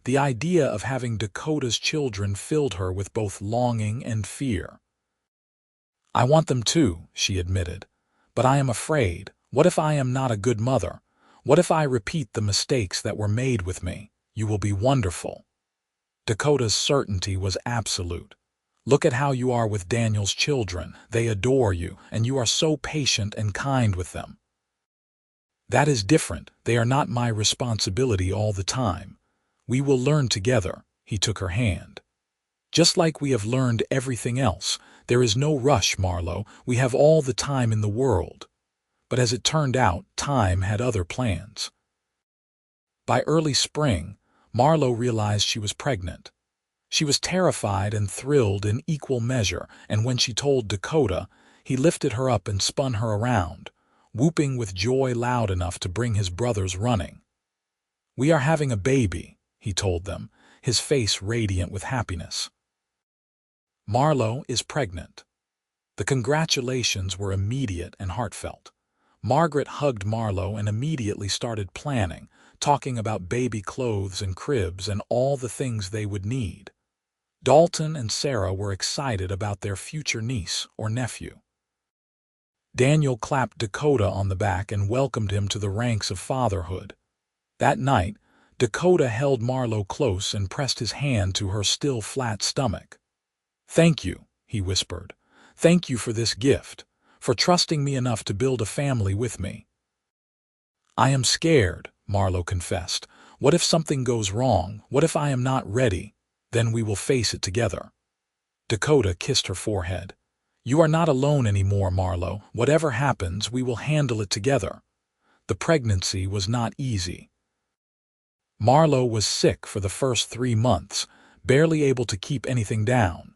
The idea of having Dakota's children filled her with both longing and fear. "I want them too," she admitted. "But I am afraid. What if I am not a good mother? What if I repeat the mistakes that were made with me? You will be wonderful." Dakota's certainty was absolute. "Look at how you are with Daniel's children. They adore you, and you are so patient and kind with them." "That is different. They are not my responsibility all the time. We will learn together." He took her hand. "Just like we have learned everything else. There is no rush, Marlowe. We have all the time in the world." But as it turned out, time had other plans. By early spring, Marlowe realized she was pregnant. She was terrified and thrilled in equal measure, and when she told Dakota, he lifted her up and spun her around, whooping with joy loud enough to bring his brothers running. "We are having a baby," he told them, his face radiant with happiness. "Marlowe is pregnant." The congratulations were immediate and heartfelt. Margaret hugged Marlowe and immediately started planning, talking about baby clothes and cribs and all the things they would need. Dalton and Sarah were excited about their future niece or nephew. Daniel clapped Dakota on the back and welcomed him to the ranks of fatherhood. That night, Dakota held Marlowe close and pressed his hand to her still flat stomach. "Thank you," he whispered. "Thank you for this gift, for trusting me enough to build a family with me." "I am scared," Marlowe confessed. "What if something goes wrong? What if I am not ready? Then we will face it together." Dakota kissed her forehead. "You are not alone anymore, Marlowe. Whatever happens, we will handle it together." The pregnancy was not easy. Marlowe was sick for the first 3 months, barely able to keep anything down.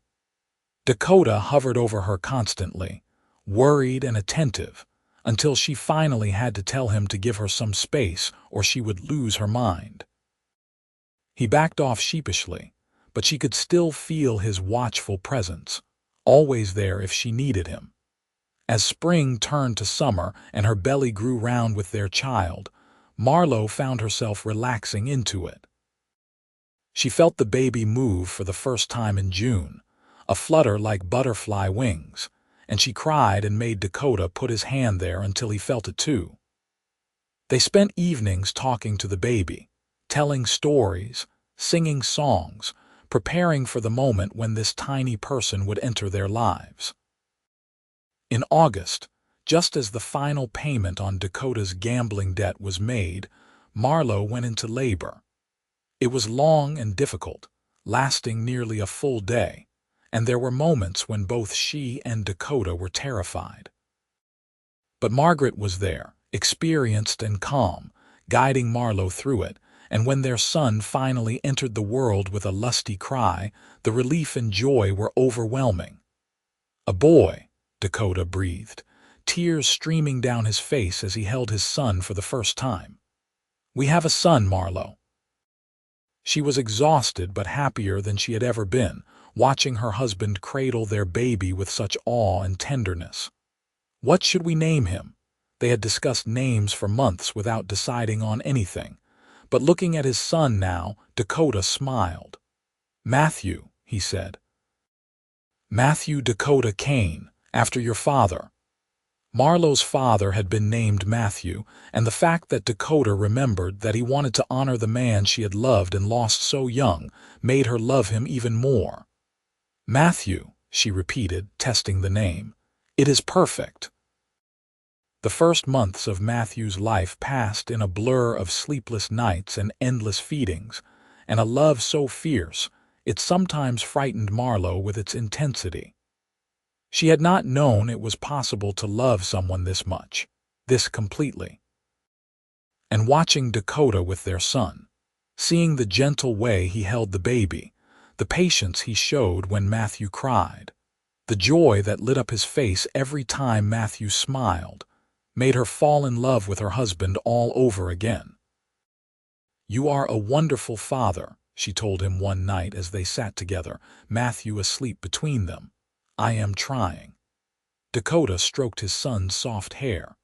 Dakota hovered over her constantly, worried and attentive, until she finally had to tell him to give her some space or she would lose her mind. He backed off sheepishly, but she could still feel his watchful presence, always there if she needed him. As spring turned to summer and her belly grew round with their child, Marlowe found herself relaxing into it. She felt the baby move for the first time in June, a flutter like butterfly wings, and she cried and made Dakota put his hand there until he felt it too. They spent evenings talking to the baby, telling stories, singing songs, preparing for the moment when this tiny person would enter their lives. In August, just as the final payment on Dakota's gambling debt was made, Marlowe went into labor. It was long and difficult, lasting nearly a full day, and there were moments when both she and Dakota were terrified. But Margaret was there, experienced and calm, guiding Marlowe through it, and when their son finally entered the world with a lusty cry, the relief and joy were overwhelming. "A boy," Dakota breathed, tears streaming down his face as he held his son for the first time. "We have a son, Marlowe." She was exhausted but happier than she had ever been, watching her husband cradle their baby with such awe and tenderness. What should we name him? They had discussed names for months without deciding on anything, but looking at his son now, Dakota smiled. "Matthew," he said. "Matthew Dakota Kane, after your father." Marlowe's father had been named Matthew, and the fact that Dakota remembered that he wanted to honor the man she had loved and lost so young made her love him even more. "Matthew," she repeated, testing the name. "It is perfect." The first months of Matthew's life passed in a blur of sleepless nights and endless feedings, and a love so fierce it sometimes frightened Marlowe with its intensity. She had not known it was possible to love someone this much, this completely. And watching Dakota with their son, seeing the gentle way he held the baby, the patience he showed when Matthew cried, the joy that lit up his face every time Matthew smiled, made her fall in love with her husband all over again. "You are a wonderful father," she told him one night as they sat together, Matthew asleep between them. "I am trying." Dakota stroked his son's soft hair.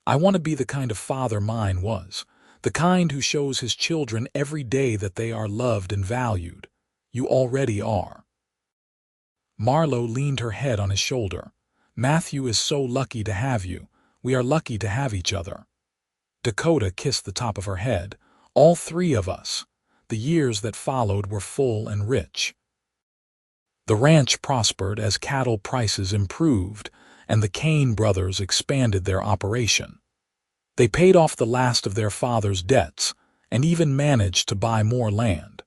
"I want to be the kind of father mine was, the kind who shows his children every day that they are loved and valued. You already are." Marlowe leaned her head on his shoulder. "Matthew is so lucky to have you. We are lucky to have each other." Dakota kissed the top of her head. "All 3 of us." The years that followed were full and rich. The ranch prospered as cattle prices improved, and the Kane brothers expanded their operation. They paid off the last of their father's debts, and even managed to buy more land.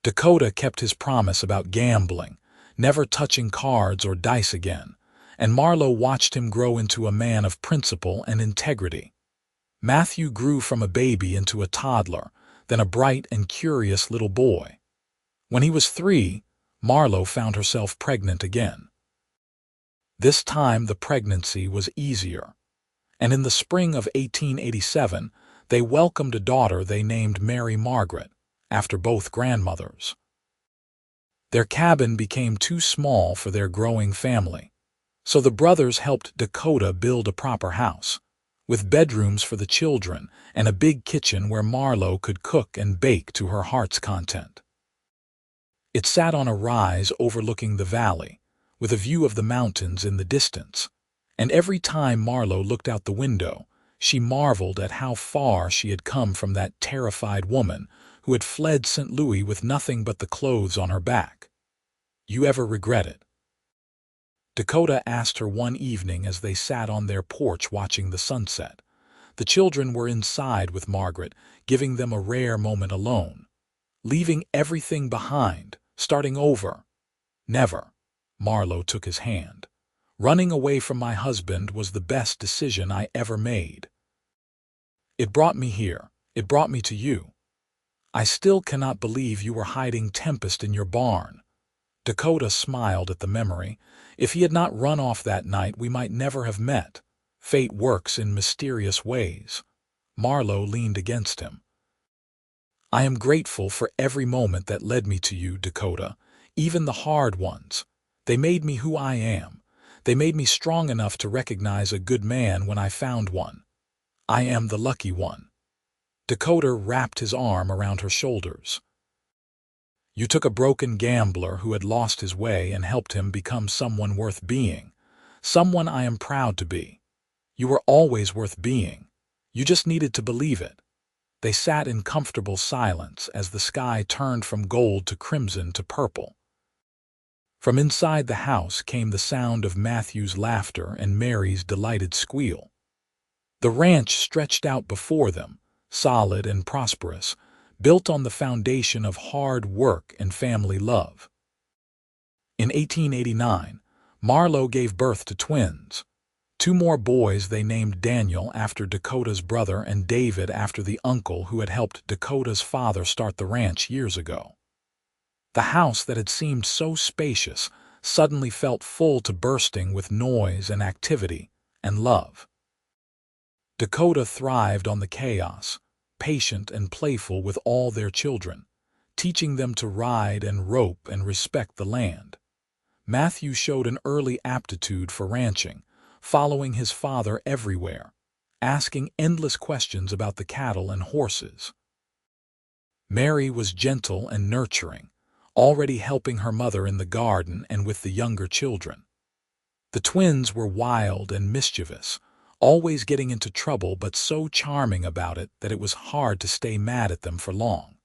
Dakota kept his promise about gambling, never touching cards or dice again, and Marlowe watched him grow into a man of principle and integrity. Matthew grew from a baby into a toddler, then a bright and curious little boy. When he was 3, Marlowe found herself pregnant again. This time the pregnancy was easier, and in the spring of 1887 they welcomed a daughter they named Mary Margaret, after both grandmothers. Their cabin became too small for their growing family, so the brothers helped Dakota build a proper house, with bedrooms for the children and a big kitchen where Marlowe could cook and bake to her heart's content. It sat on a rise overlooking the valley, with a view of the mountains in the distance, and every time Marlowe looked out the window, She marveled at how far she had come from that terrified woman who had fled St. Louis with nothing but the clothes on her back. "You ever regret it?" Dakota asked her one evening as they sat on their porch watching the sunset. The children were inside with Margaret, giving them a rare moment alone. "Leaving everything behind, starting over." "Never." Marlowe took his hand. "Running away from my husband was the best decision I ever made. It brought me here. It brought me to you. I still cannot believe you were hiding Tempest in your barn." Dakota smiled at the memory. "If he had not run off that night, we might never have met. Fate works in mysterious ways." Marlowe leaned against him. "I am grateful for every moment that led me to you, Dakota, even the hard ones. They made me who I am. They made me strong enough to recognize a good man when I found one. I am the lucky one." Dakota wrapped his arm around her shoulders. "You took a broken gambler who had lost his way and helped him become someone worth being. Someone I am proud to be. You were always worth being. You just needed to believe it." They sat in comfortable silence as the sky turned from gold to crimson to purple. From inside the house came the sound of Matthew's laughter and Mary's delighted squeal. The ranch stretched out before them, solid and prosperous, built on the foundation of hard work and family love. In 1889, Marlowe gave birth to twins. 2 more boys they named Daniel after Dakota's brother and David after the uncle who had helped Dakota's father start the ranch years ago. The house that had seemed so spacious suddenly felt full to bursting with noise and activity and love. Dakota thrived on the chaos, patient and playful with all their children, teaching them to ride and rope and respect the land. Matthew showed an early aptitude for ranching, following his father everywhere, asking endless questions about the cattle and horses. Mary was gentle and nurturing, already helping her mother in the garden and with the younger children. The twins were wild and mischievous, always getting into trouble but so charming about it that it was hard to stay mad at them for long.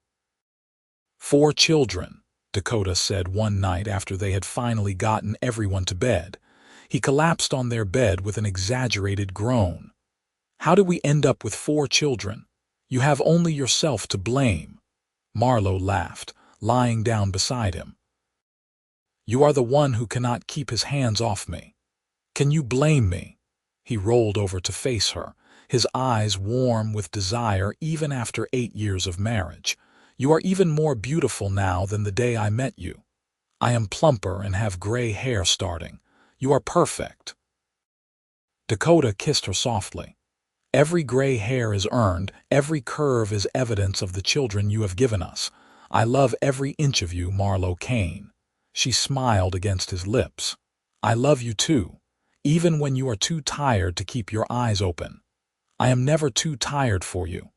4 children, Dakota said one night after they had finally gotten everyone to bed. He collapsed on their bed with an exaggerated groan. "How did we end up with 4 children? You have only yourself to blame." Marlowe laughed, lying down beside him. "You are the one who cannot keep his hands off me. Can you blame me?" He rolled over to face her, his eyes warm with desire even after 8 years of marriage. "You are even more beautiful now than the day I met you. I am plumper and have gray hair starting. You are perfect." Dakota kissed her softly. "Every gray hair is earned, every curve is evidence of the children you have given us. I love every inch of you, Marlowe Kane." She smiled against his lips. "I love you too, even when you are too tired to keep your eyes open. I am never too tired for you."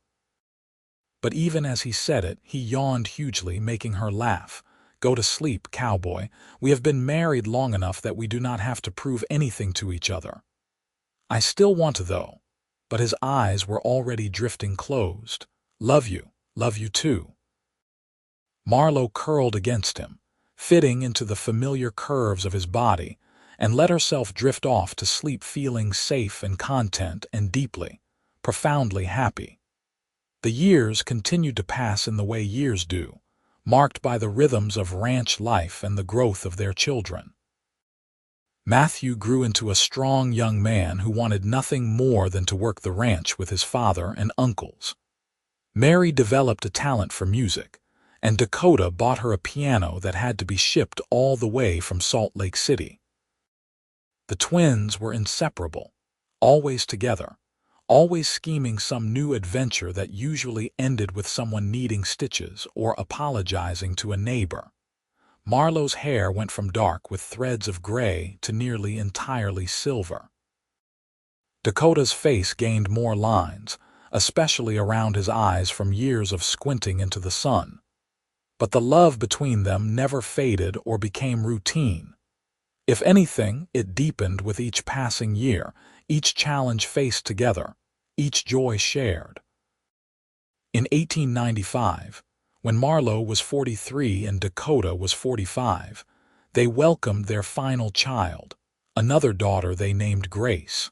But even as he said it, he yawned hugely, making her laugh. "Go to sleep, Cowboy. We have been married long enough that we do not have to prove anything to each other." "I still want to, though." But his eyes were already drifting closed. Love you too." Marlowe curled against him, fitting into the familiar curves of his body, and let herself drift off to sleep feeling safe and content and deeply, profoundly happy. The years continued to pass in the way years do, marked by the rhythms of ranch life and the growth of their children. Matthew grew into a strong young man who wanted nothing more than to work the ranch with his father and uncles. Mary developed a talent for music, and Dakota bought her a piano that had to be shipped all the way from Salt Lake City. The twins were inseparable, always together, always scheming some new adventure that usually ended with someone needing stitches or apologizing to a neighbor. Marlowe's hair went from dark with threads of gray to nearly entirely silver. Dakota's face gained more lines, especially around his eyes from years of squinting into the sun. But the love between them never faded or became routine. If anything, it deepened with each passing year, each challenge faced together, each joy shared. In 1895, when Marlowe was 43 and Dakota was 45, they welcomed their final child, another daughter they named Grace.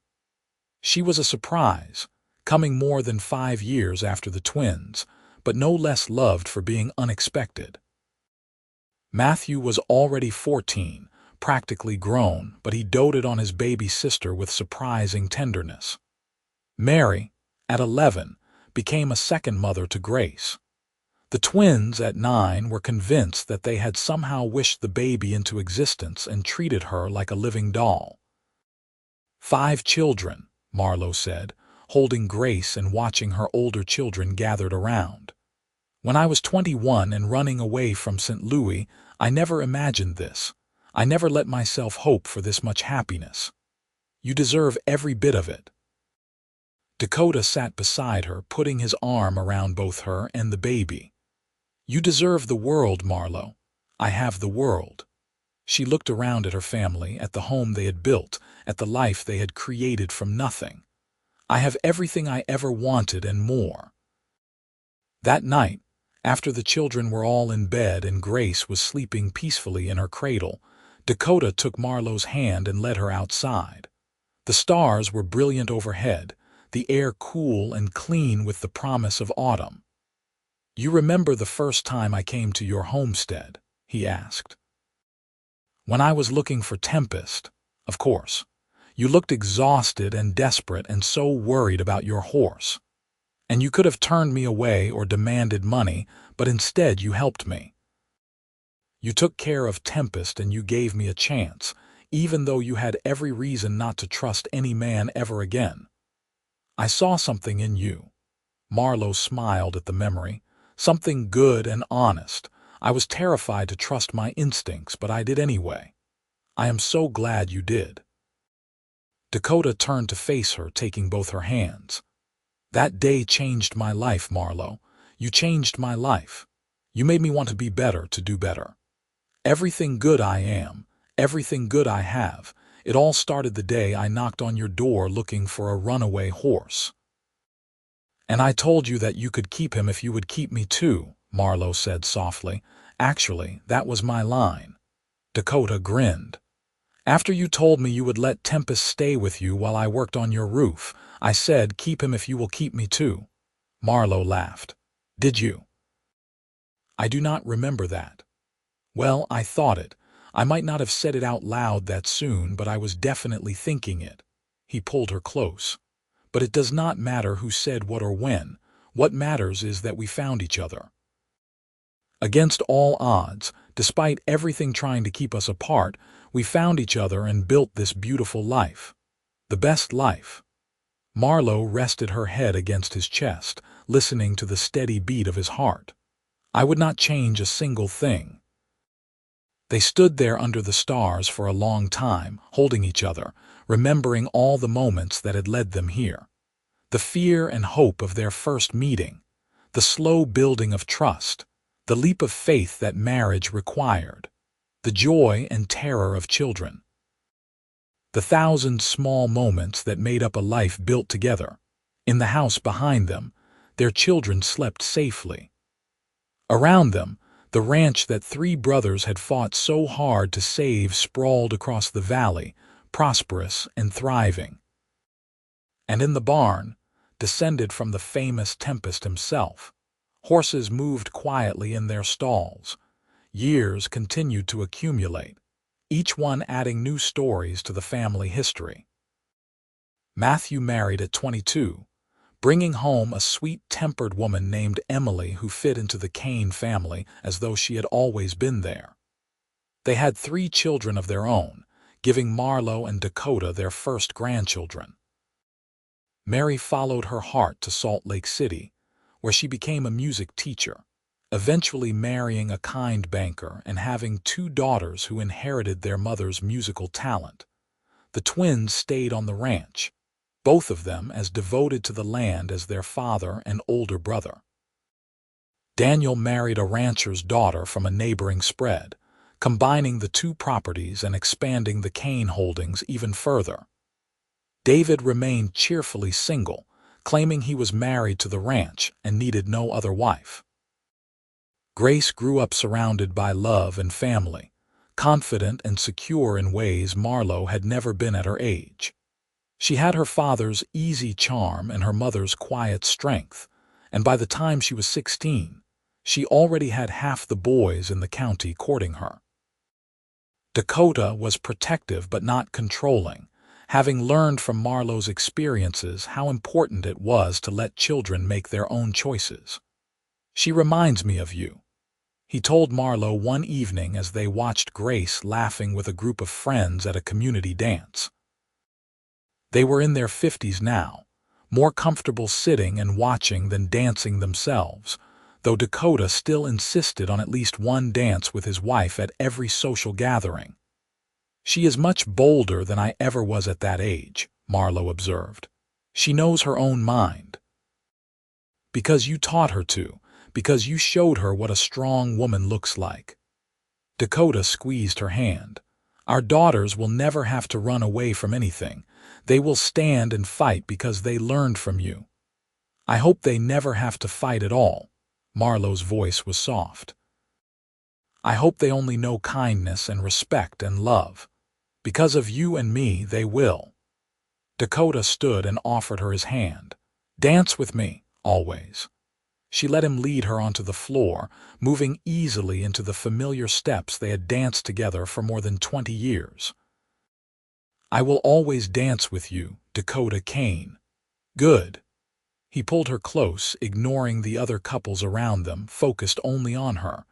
She was a surprise, coming more than 5 years after the twins, but no less loved for being unexpected. Matthew was already 14, practically grown, but he doted on his baby sister with surprising tenderness. Mary, at 11, became a second mother to Grace. The twins, at 9, were convinced that they had somehow wished the baby into existence and treated her like a living doll. 5 children, Marlowe said, holding Grace and watching her older children gathered around. When I was 21 and running away from St. Louis, I never imagined this. I never let myself hope for this much happiness. You deserve every bit of it. Dakota sat beside her, putting his arm around both her and the baby. You deserve the world, Marlowe. I have the world. She looked around at her family, at the home they had built, at the life they had created from nothing. I have everything I ever wanted and more. That night, after the children were all in bed and Grace was sleeping peacefully in her cradle, Dakota took Marlowe's hand and led her outside. The stars were brilliant overhead, the air cool and clean with the promise of autumn. You remember the first time I came to your homestead? He asked. When I was looking for Tempest, of course. You looked exhausted and desperate and so worried about your horse. And you could have turned me away or demanded money, but instead you helped me. You took care of Tempest and you gave me a chance, even though you had every reason not to trust any man ever again. I saw something in you. Marlowe smiled at the memory. Something good and honest. I was terrified to trust my instincts, but I did anyway. I am so glad you did. Dakota turned to face her, taking both her hands. That day changed my life, Marlowe. You changed my life. You made me want to be better, to do better. Everything good I am, everything good I have, it all started the day I knocked on your door looking for a runaway horse. And I told you that you could keep him if you would keep me too, Marlowe said softly. Actually, that was my line. Dakota grinned. After you told me you would let Tempest stay with you while I worked on your roof, I said, keep him if you will keep me too. Marlowe laughed. Did you? I do not remember that. Well, I thought it. I might not have said it out loud that soon, but I was definitely thinking it. He pulled her close. But it does not matter who said what or when. What matters is that we found each other. Against all odds, despite everything trying to keep us apart, we found each other and built this beautiful life. The best life. Marlowe rested her head against his chest, listening to the steady beat of his heart. I would not change a single thing. They stood there under the stars for a long time, holding each other, remembering all the moments that had led them here. The fear and hope of their first meeting, the slow building of trust, the leap of faith that marriage required, the joy and terror of children. The 1,000 small moments that made up a life built together. In the house behind them, their children slept safely. Around them, the ranch that 3 brothers had fought so hard to save sprawled across the valley, prosperous and thriving. And in the barn, descended from the famous Tempest himself, horses moved quietly in their stalls. Years continued to accumulate, each one adding new stories to the family history. Matthew married at 22, bringing home a sweet-tempered woman named Emily who fit into the Kane family as though she had always been there. They had 3 children of their own, giving Marlowe and Dakota their first grandchildren. Mary followed her heart to Salt Lake City, where she became a music teacher, eventually marrying a kind banker and having 2 daughters who inherited their mother's musical talent. The twins stayed on the ranch, both of them as devoted to the land as their father and older brother. Daniel married a rancher's daughter from a neighboring spread, combining the 2 properties and expanding the Kane holdings even further. David remained cheerfully single, claiming he was married to the ranch and needed no other wife. Grace grew up surrounded by love and family, confident and secure in ways Marlowe had never been at her age. She had her father's easy charm and her mother's quiet strength, and by the time she was 16, she already had half the boys in the county courting her. Dakota was protective but not controlling, having learned from Marlowe's experiences how important it was to let children make their own choices. "She reminds me of you," he told Marlowe one evening as they watched Grace laughing with a group of friends at a community dance. They were in their 50s now, more comfortable sitting and watching than dancing themselves, though Dakota still insisted on at least one dance with his wife at every social gathering. "She is much bolder than I ever was at that age," Marlowe observed. "She knows her own mind." "Because you taught her to, because you showed her what a strong woman looks like." Dakota squeezed her hand. "Our daughters will never have to run away from anything. They will stand and fight because they learned from you." "I hope they never have to fight at all." Marlowe's voice was soft. "I hope they only know kindness and respect and love. Because of you and me, they will." Dakota stood and offered her his hand. "Dance with me, always." She let him lead her onto the floor, moving easily into the familiar steps they had danced together for more than 20 years. "I will always dance with you, Dakota Kane." "Good." He pulled her close, ignoring the other couples around them, focused only on her.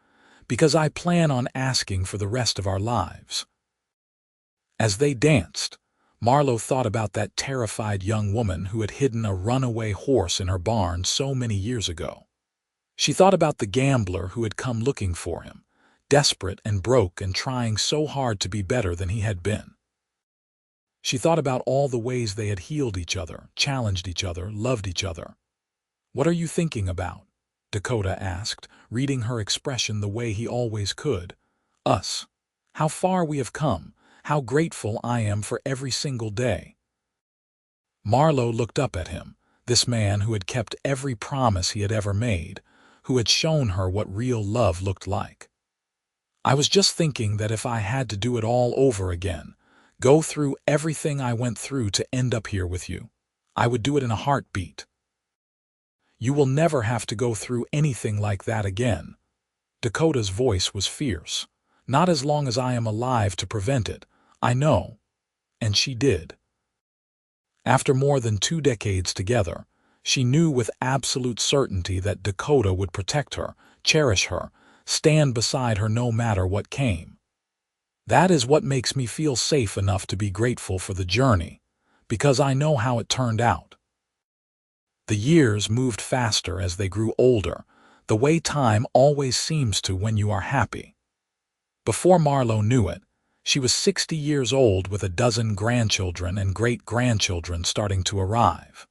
"Because I plan on asking for the rest of our lives." As they danced, Marlowe thought about that terrified young woman who had hidden a runaway horse in her barn so many years ago. She thought about the gambler who had come looking for him, desperate and broke and trying so hard to be better than he had been. She thought about all the ways they had healed each other, challenged each other, loved each other. "What are you thinking about?" Dakota asked, reading her expression the way he always could. "Us. How far we have come, how grateful I am for every single day." Marlowe looked up at him, this man who had kept every promise he had ever made, who had shown her what real love looked like. "I was just thinking that if I had to do it all over again, go through everything I went through to end up here with you, I would do it in a heartbeat." "You will never have to go through anything like that again." Dakota's voice was fierce. "Not as long as I am alive to prevent it. I know." And she did. After more than 2 decades together, she knew with absolute certainty that Dakota would protect her, cherish her, stand beside her no matter what came. "That is what makes me feel safe enough to be grateful for the journey, because I know how it turned out." The years moved faster as they grew older, the way time always seems to when you are happy. Before Marlowe knew it, she was 60 years old with a dozen grandchildren and great-grandchildren starting to arrive.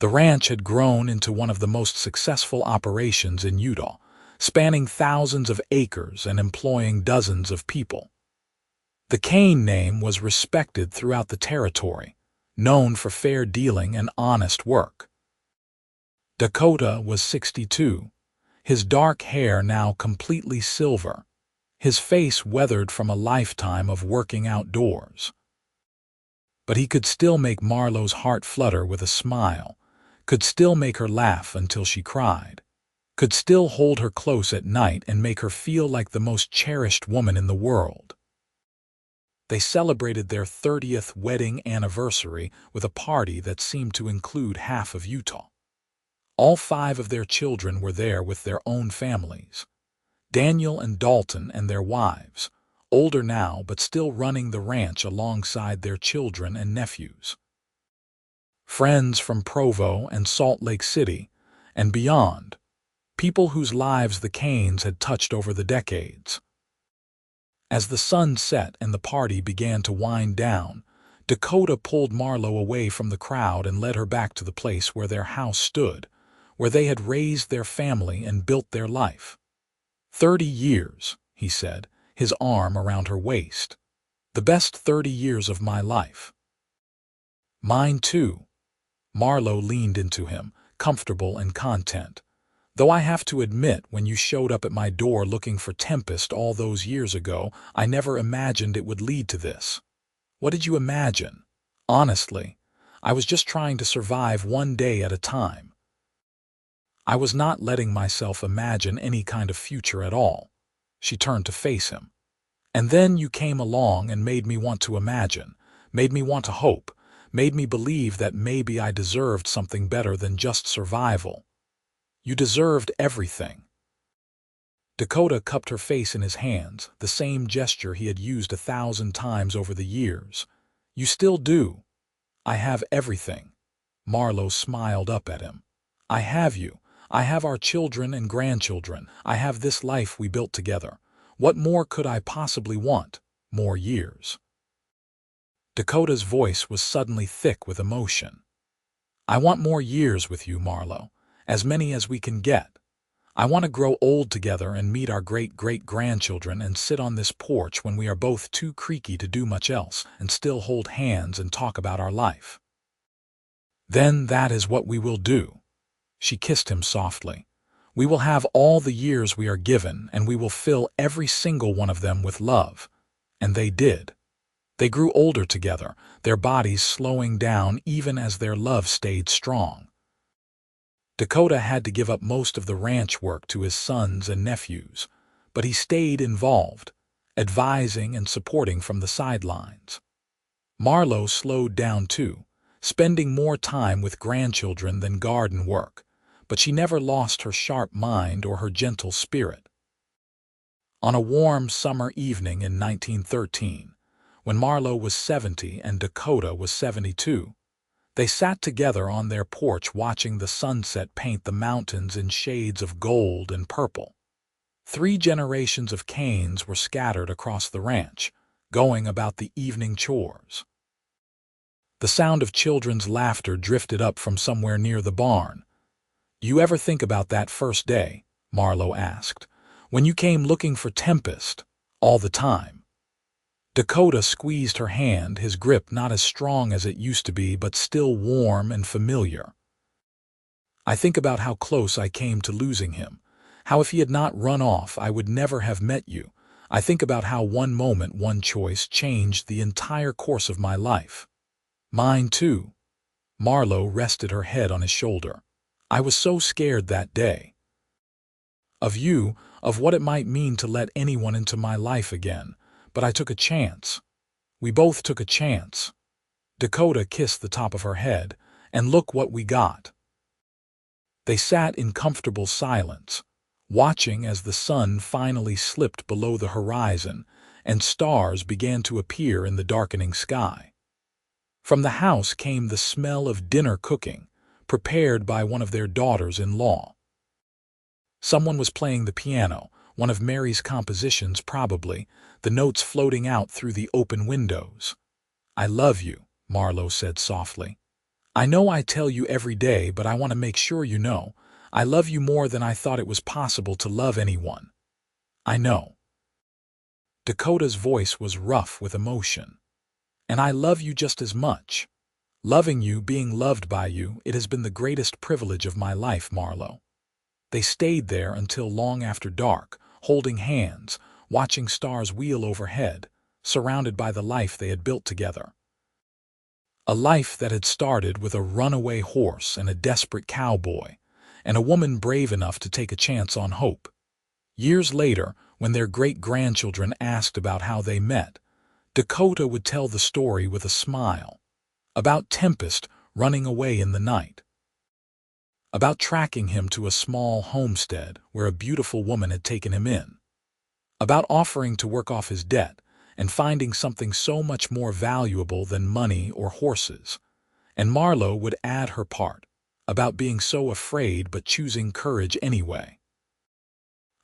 The ranch had grown into one of the most successful operations in Utah, spanning thousands of acres and employing dozens of people. The Kane name was respected throughout the territory, known for fair dealing and honest work. Dakota was 62, his dark hair now completely silver, his face weathered from a lifetime of working outdoors. But he could still make Marlowe's heart flutter with a smile, could still make her laugh until she cried, could still hold her close at night and make her feel like the most cherished woman in the world. They celebrated their 30th wedding anniversary with a party that seemed to include half of Utah. All 5 of their children were there with their own families. Daniel and Dalton and their wives, older now but still running the ranch alongside their children and nephews. Friends from Provo and Salt Lake City and beyond, people whose lives the Kanes had touched over the decades. As the sun set and the party began to wind down, Dakota pulled Marlowe away from the crowd and led her back to the place where their house stood, where they had raised their family and built their life. 30 years, he said, his arm around her waist. "The best 30 years of my life." "Mine too." Marlowe leaned into him, comfortable and content. Though I have to admit, when you showed up at my door looking for Tempest all those years ago, I never imagined it would lead to this. What did you imagine? Honestly, I was just trying to survive one day at a time. I was not letting myself imagine any kind of future at all. She turned to face him. And then you came along and made me want to imagine, made me want to hope, made me believe that maybe I deserved something better than just survival. You deserved everything. Dakota cupped her face in his hands, the same gesture he had used 1,000 times over the years. You still do. I have everything. Marlowe smiled up at him. I have you. I have our children and grandchildren. I have this life we built together. What more could I possibly want? More years. Dakota's voice was suddenly thick with emotion. I want more years with you, Marlowe. As many as we can get. I want to grow old together and meet our great-great-grandchildren and sit on this porch when we are both too creaky to do much else and still hold hands and talk about our life. Then that is what we will do. She kissed him softly. We will have all the years we are given, and we will fill every single one of them with love. And they did. They grew older together, their bodies slowing down even as their love stayed strong. Dakota had to give up most of the ranch work to his sons and nephews, but he stayed involved, advising and supporting from the sidelines. Marlowe slowed down too, spending more time with grandchildren than garden work, but she never lost her sharp mind or her gentle spirit. On a warm summer evening in 1913, when Marlowe was 70 and Dakota was 72, they sat together on their porch watching the sunset paint the mountains in shades of gold and purple. 3 generations of Kanes were scattered across the ranch, going about the evening chores. The sound of children's laughter drifted up from somewhere near the barn. You ever think about that first day? Marlowe asked. When you came looking for Tempest, all the time. Dakota squeezed her hand, his grip not as strong as it used to be, but still warm and familiar. I think about how close I came to losing him, how if he had not run off I would never have met you. I think about how one moment, one choice changed the entire course of my life. Mine too. Marlowe rested her head on his shoulder. I was so scared that day. Of you, of what it might mean to let anyone into my life again. But I took a chance. We both took a chance. Dakota kissed the top of her head, and look what we got. They sat in comfortable silence, watching as the sun finally slipped below the horizon and stars began to appear in the darkening sky. From the house came the smell of dinner cooking, prepared by one of their daughters-in-law. Someone was playing the piano, one of Mary's compositions probably, the notes floating out through the open windows. I love you, Marlowe said softly. I know I tell you every day, but I want to make sure you know. I love you more than I thought it was possible to love anyone. I know. Dakota's voice was rough with emotion. And I love you just as much. Loving you, being loved by you, it has been the greatest privilege of my life, Marlowe. They stayed there until long after dark, holding hands, watching stars wheel overhead, surrounded by the life they had built together. A life that had started with a runaway horse and a desperate cowboy, and a woman brave enough to take a chance on hope. Years later, when their great-grandchildren asked about how they met, Dakota would tell the story with a smile. About Tempest running away in the night. About tracking him to a small homestead where a beautiful woman had taken him in. About offering to work off his debt and finding something so much more valuable than money or horses. And Marlowe would add her part, about being so afraid but choosing courage anyway.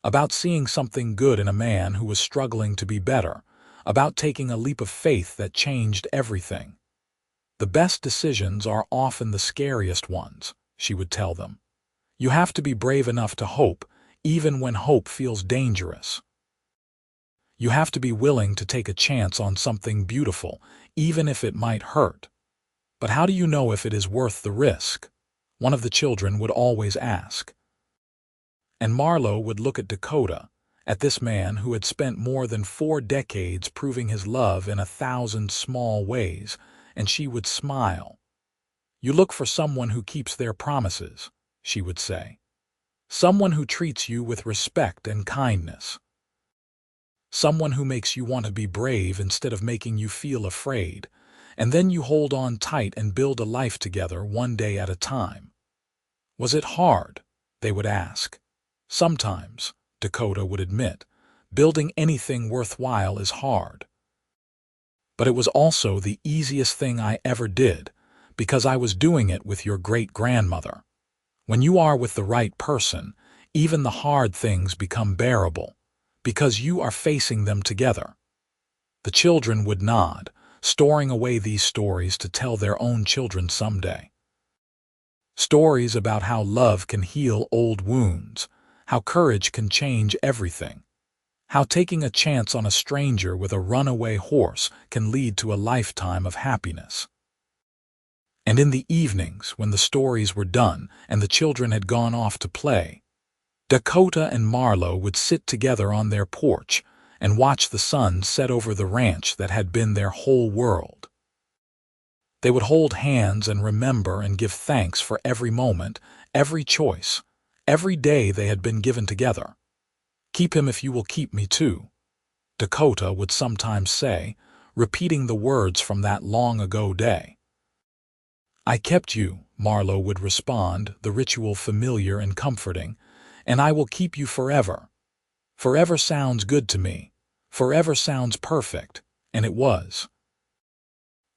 About seeing something good in a man who was struggling to be better, about taking a leap of faith that changed everything. The best decisions are often the scariest ones, she would tell them. You have to be brave enough to hope, even when hope feels dangerous. You have to be willing to take a chance on something beautiful, even if it might hurt. But how do you know if it is worth the risk? One of the children would always ask. And Marlowe would look at Dakota, at this man who had spent more than 4 decades proving his love in 1,000 small ways, and she would smile. "You look for someone who keeps their promises," she would say. "Someone who treats you with respect and kindness. Someone who makes you want to be brave instead of making you feel afraid, and then you hold on tight and build a life together one day at a time." "Was it hard?" they would ask. "Sometimes," Dakota would admit, "building anything worthwhile is hard. But it was also the easiest thing I ever did, because I was doing it with your great-grandmother. When you are with the right person, even the hard things become bearable, because you are facing them together." The children would nod, storing away these stories to tell their own children someday. Stories about how love can heal old wounds, how courage can change everything, how taking a chance on a stranger with a runaway horse can lead to a lifetime of happiness. And in the evenings, when the stories were done and the children had gone off to play, Dakota and Marlowe would sit together on their porch and watch the sun set over the ranch that had been their whole world. They would hold hands and remember and give thanks for every moment, every choice, every day they had been given together. "Keep him if you will keep me too," Dakota would sometimes say, repeating the words from that long-ago day. "I kept you," Marlowe would respond, the ritual familiar and comforting, "and I will keep you forever. Forever sounds good to me. Forever sounds perfect," and it was.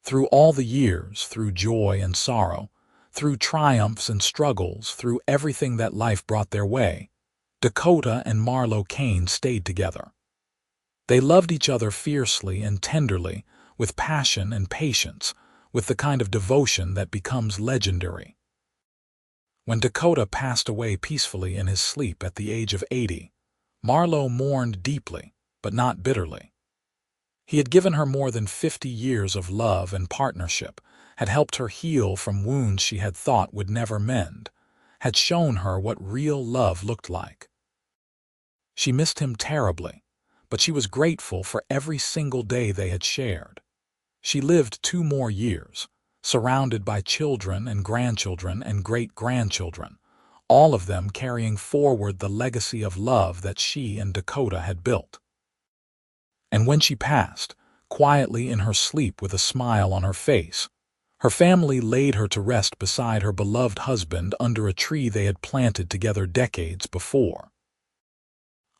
Through all the years, through joy and sorrow, through triumphs and struggles, through everything that life brought their way, Dakota and Marlowe Kane stayed together. They loved each other fiercely and tenderly, with passion and patience, with the kind of devotion that becomes legendary. When Dakota passed away peacefully in his sleep at the age of 80, Marlowe mourned deeply, but not bitterly. He had given her more than 50 years of love and partnership, had helped her heal from wounds she had thought would never mend, had shown her what real love looked like. She missed him terribly, but she was grateful for every single day they had shared. She lived 2 more years, surrounded by children and grandchildren and great-grandchildren, all of them carrying forward the legacy of love that she and Dakota had built. And when she passed, quietly in her sleep with a smile on her face, her family laid her to rest beside her beloved husband under a tree they had planted together decades before.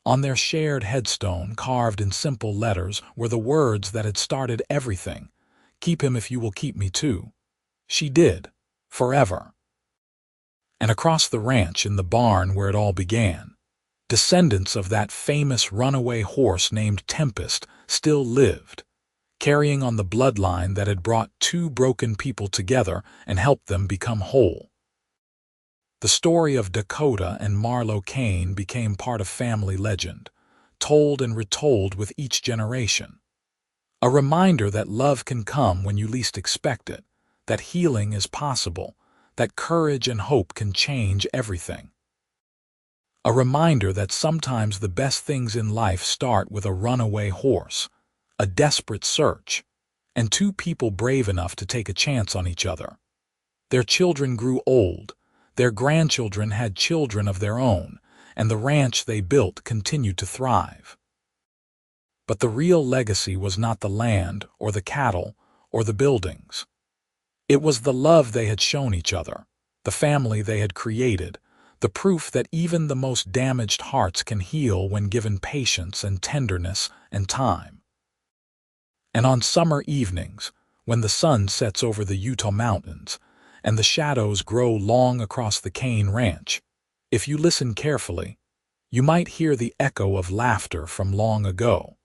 On their shared headstone, carved in simple letters, were the words that had started everything: "Keep him if you will keep me too." She did, forever. And across the ranch in the barn where it all began, descendants of that famous runaway horse named Tempest still lived, carrying on the bloodline that had brought 2 broken people together and helped them become whole. The story of Dakota and Marlowe Kane became part of family legend, told and retold with each generation. A reminder that love can come when you least expect it, that healing is possible, that courage and hope can change everything. A reminder that sometimes the best things in life start with a runaway horse, a desperate search, and 2 people brave enough to take a chance on each other. Their children grew old, their grandchildren had children of their own, and the ranch they built continued to thrive. But the real legacy was not the land or the cattle or the buildings. It was the love they had shown each other, the family they had created, the proof that even the most damaged hearts can heal when given patience and tenderness and time. And on summer evenings, when the sun sets over the Utah mountains and the shadows grow long across the Kane Ranch, if you listen carefully, you might hear the echo of laughter from long ago.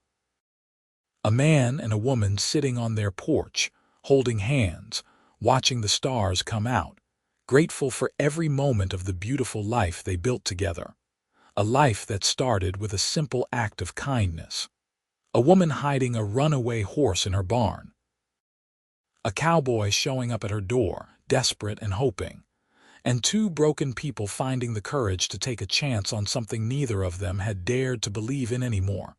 A man and a woman sitting on their porch, holding hands, watching the stars come out, grateful for every moment of the beautiful life they built together, a life that started with a simple act of kindness. A woman hiding a runaway horse in her barn. A cowboy showing up at her door, desperate and hoping, and two broken people finding the courage to take a chance on something neither of them had dared to believe in anymore.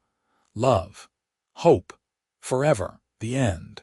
Love. Hope. Forever. The end.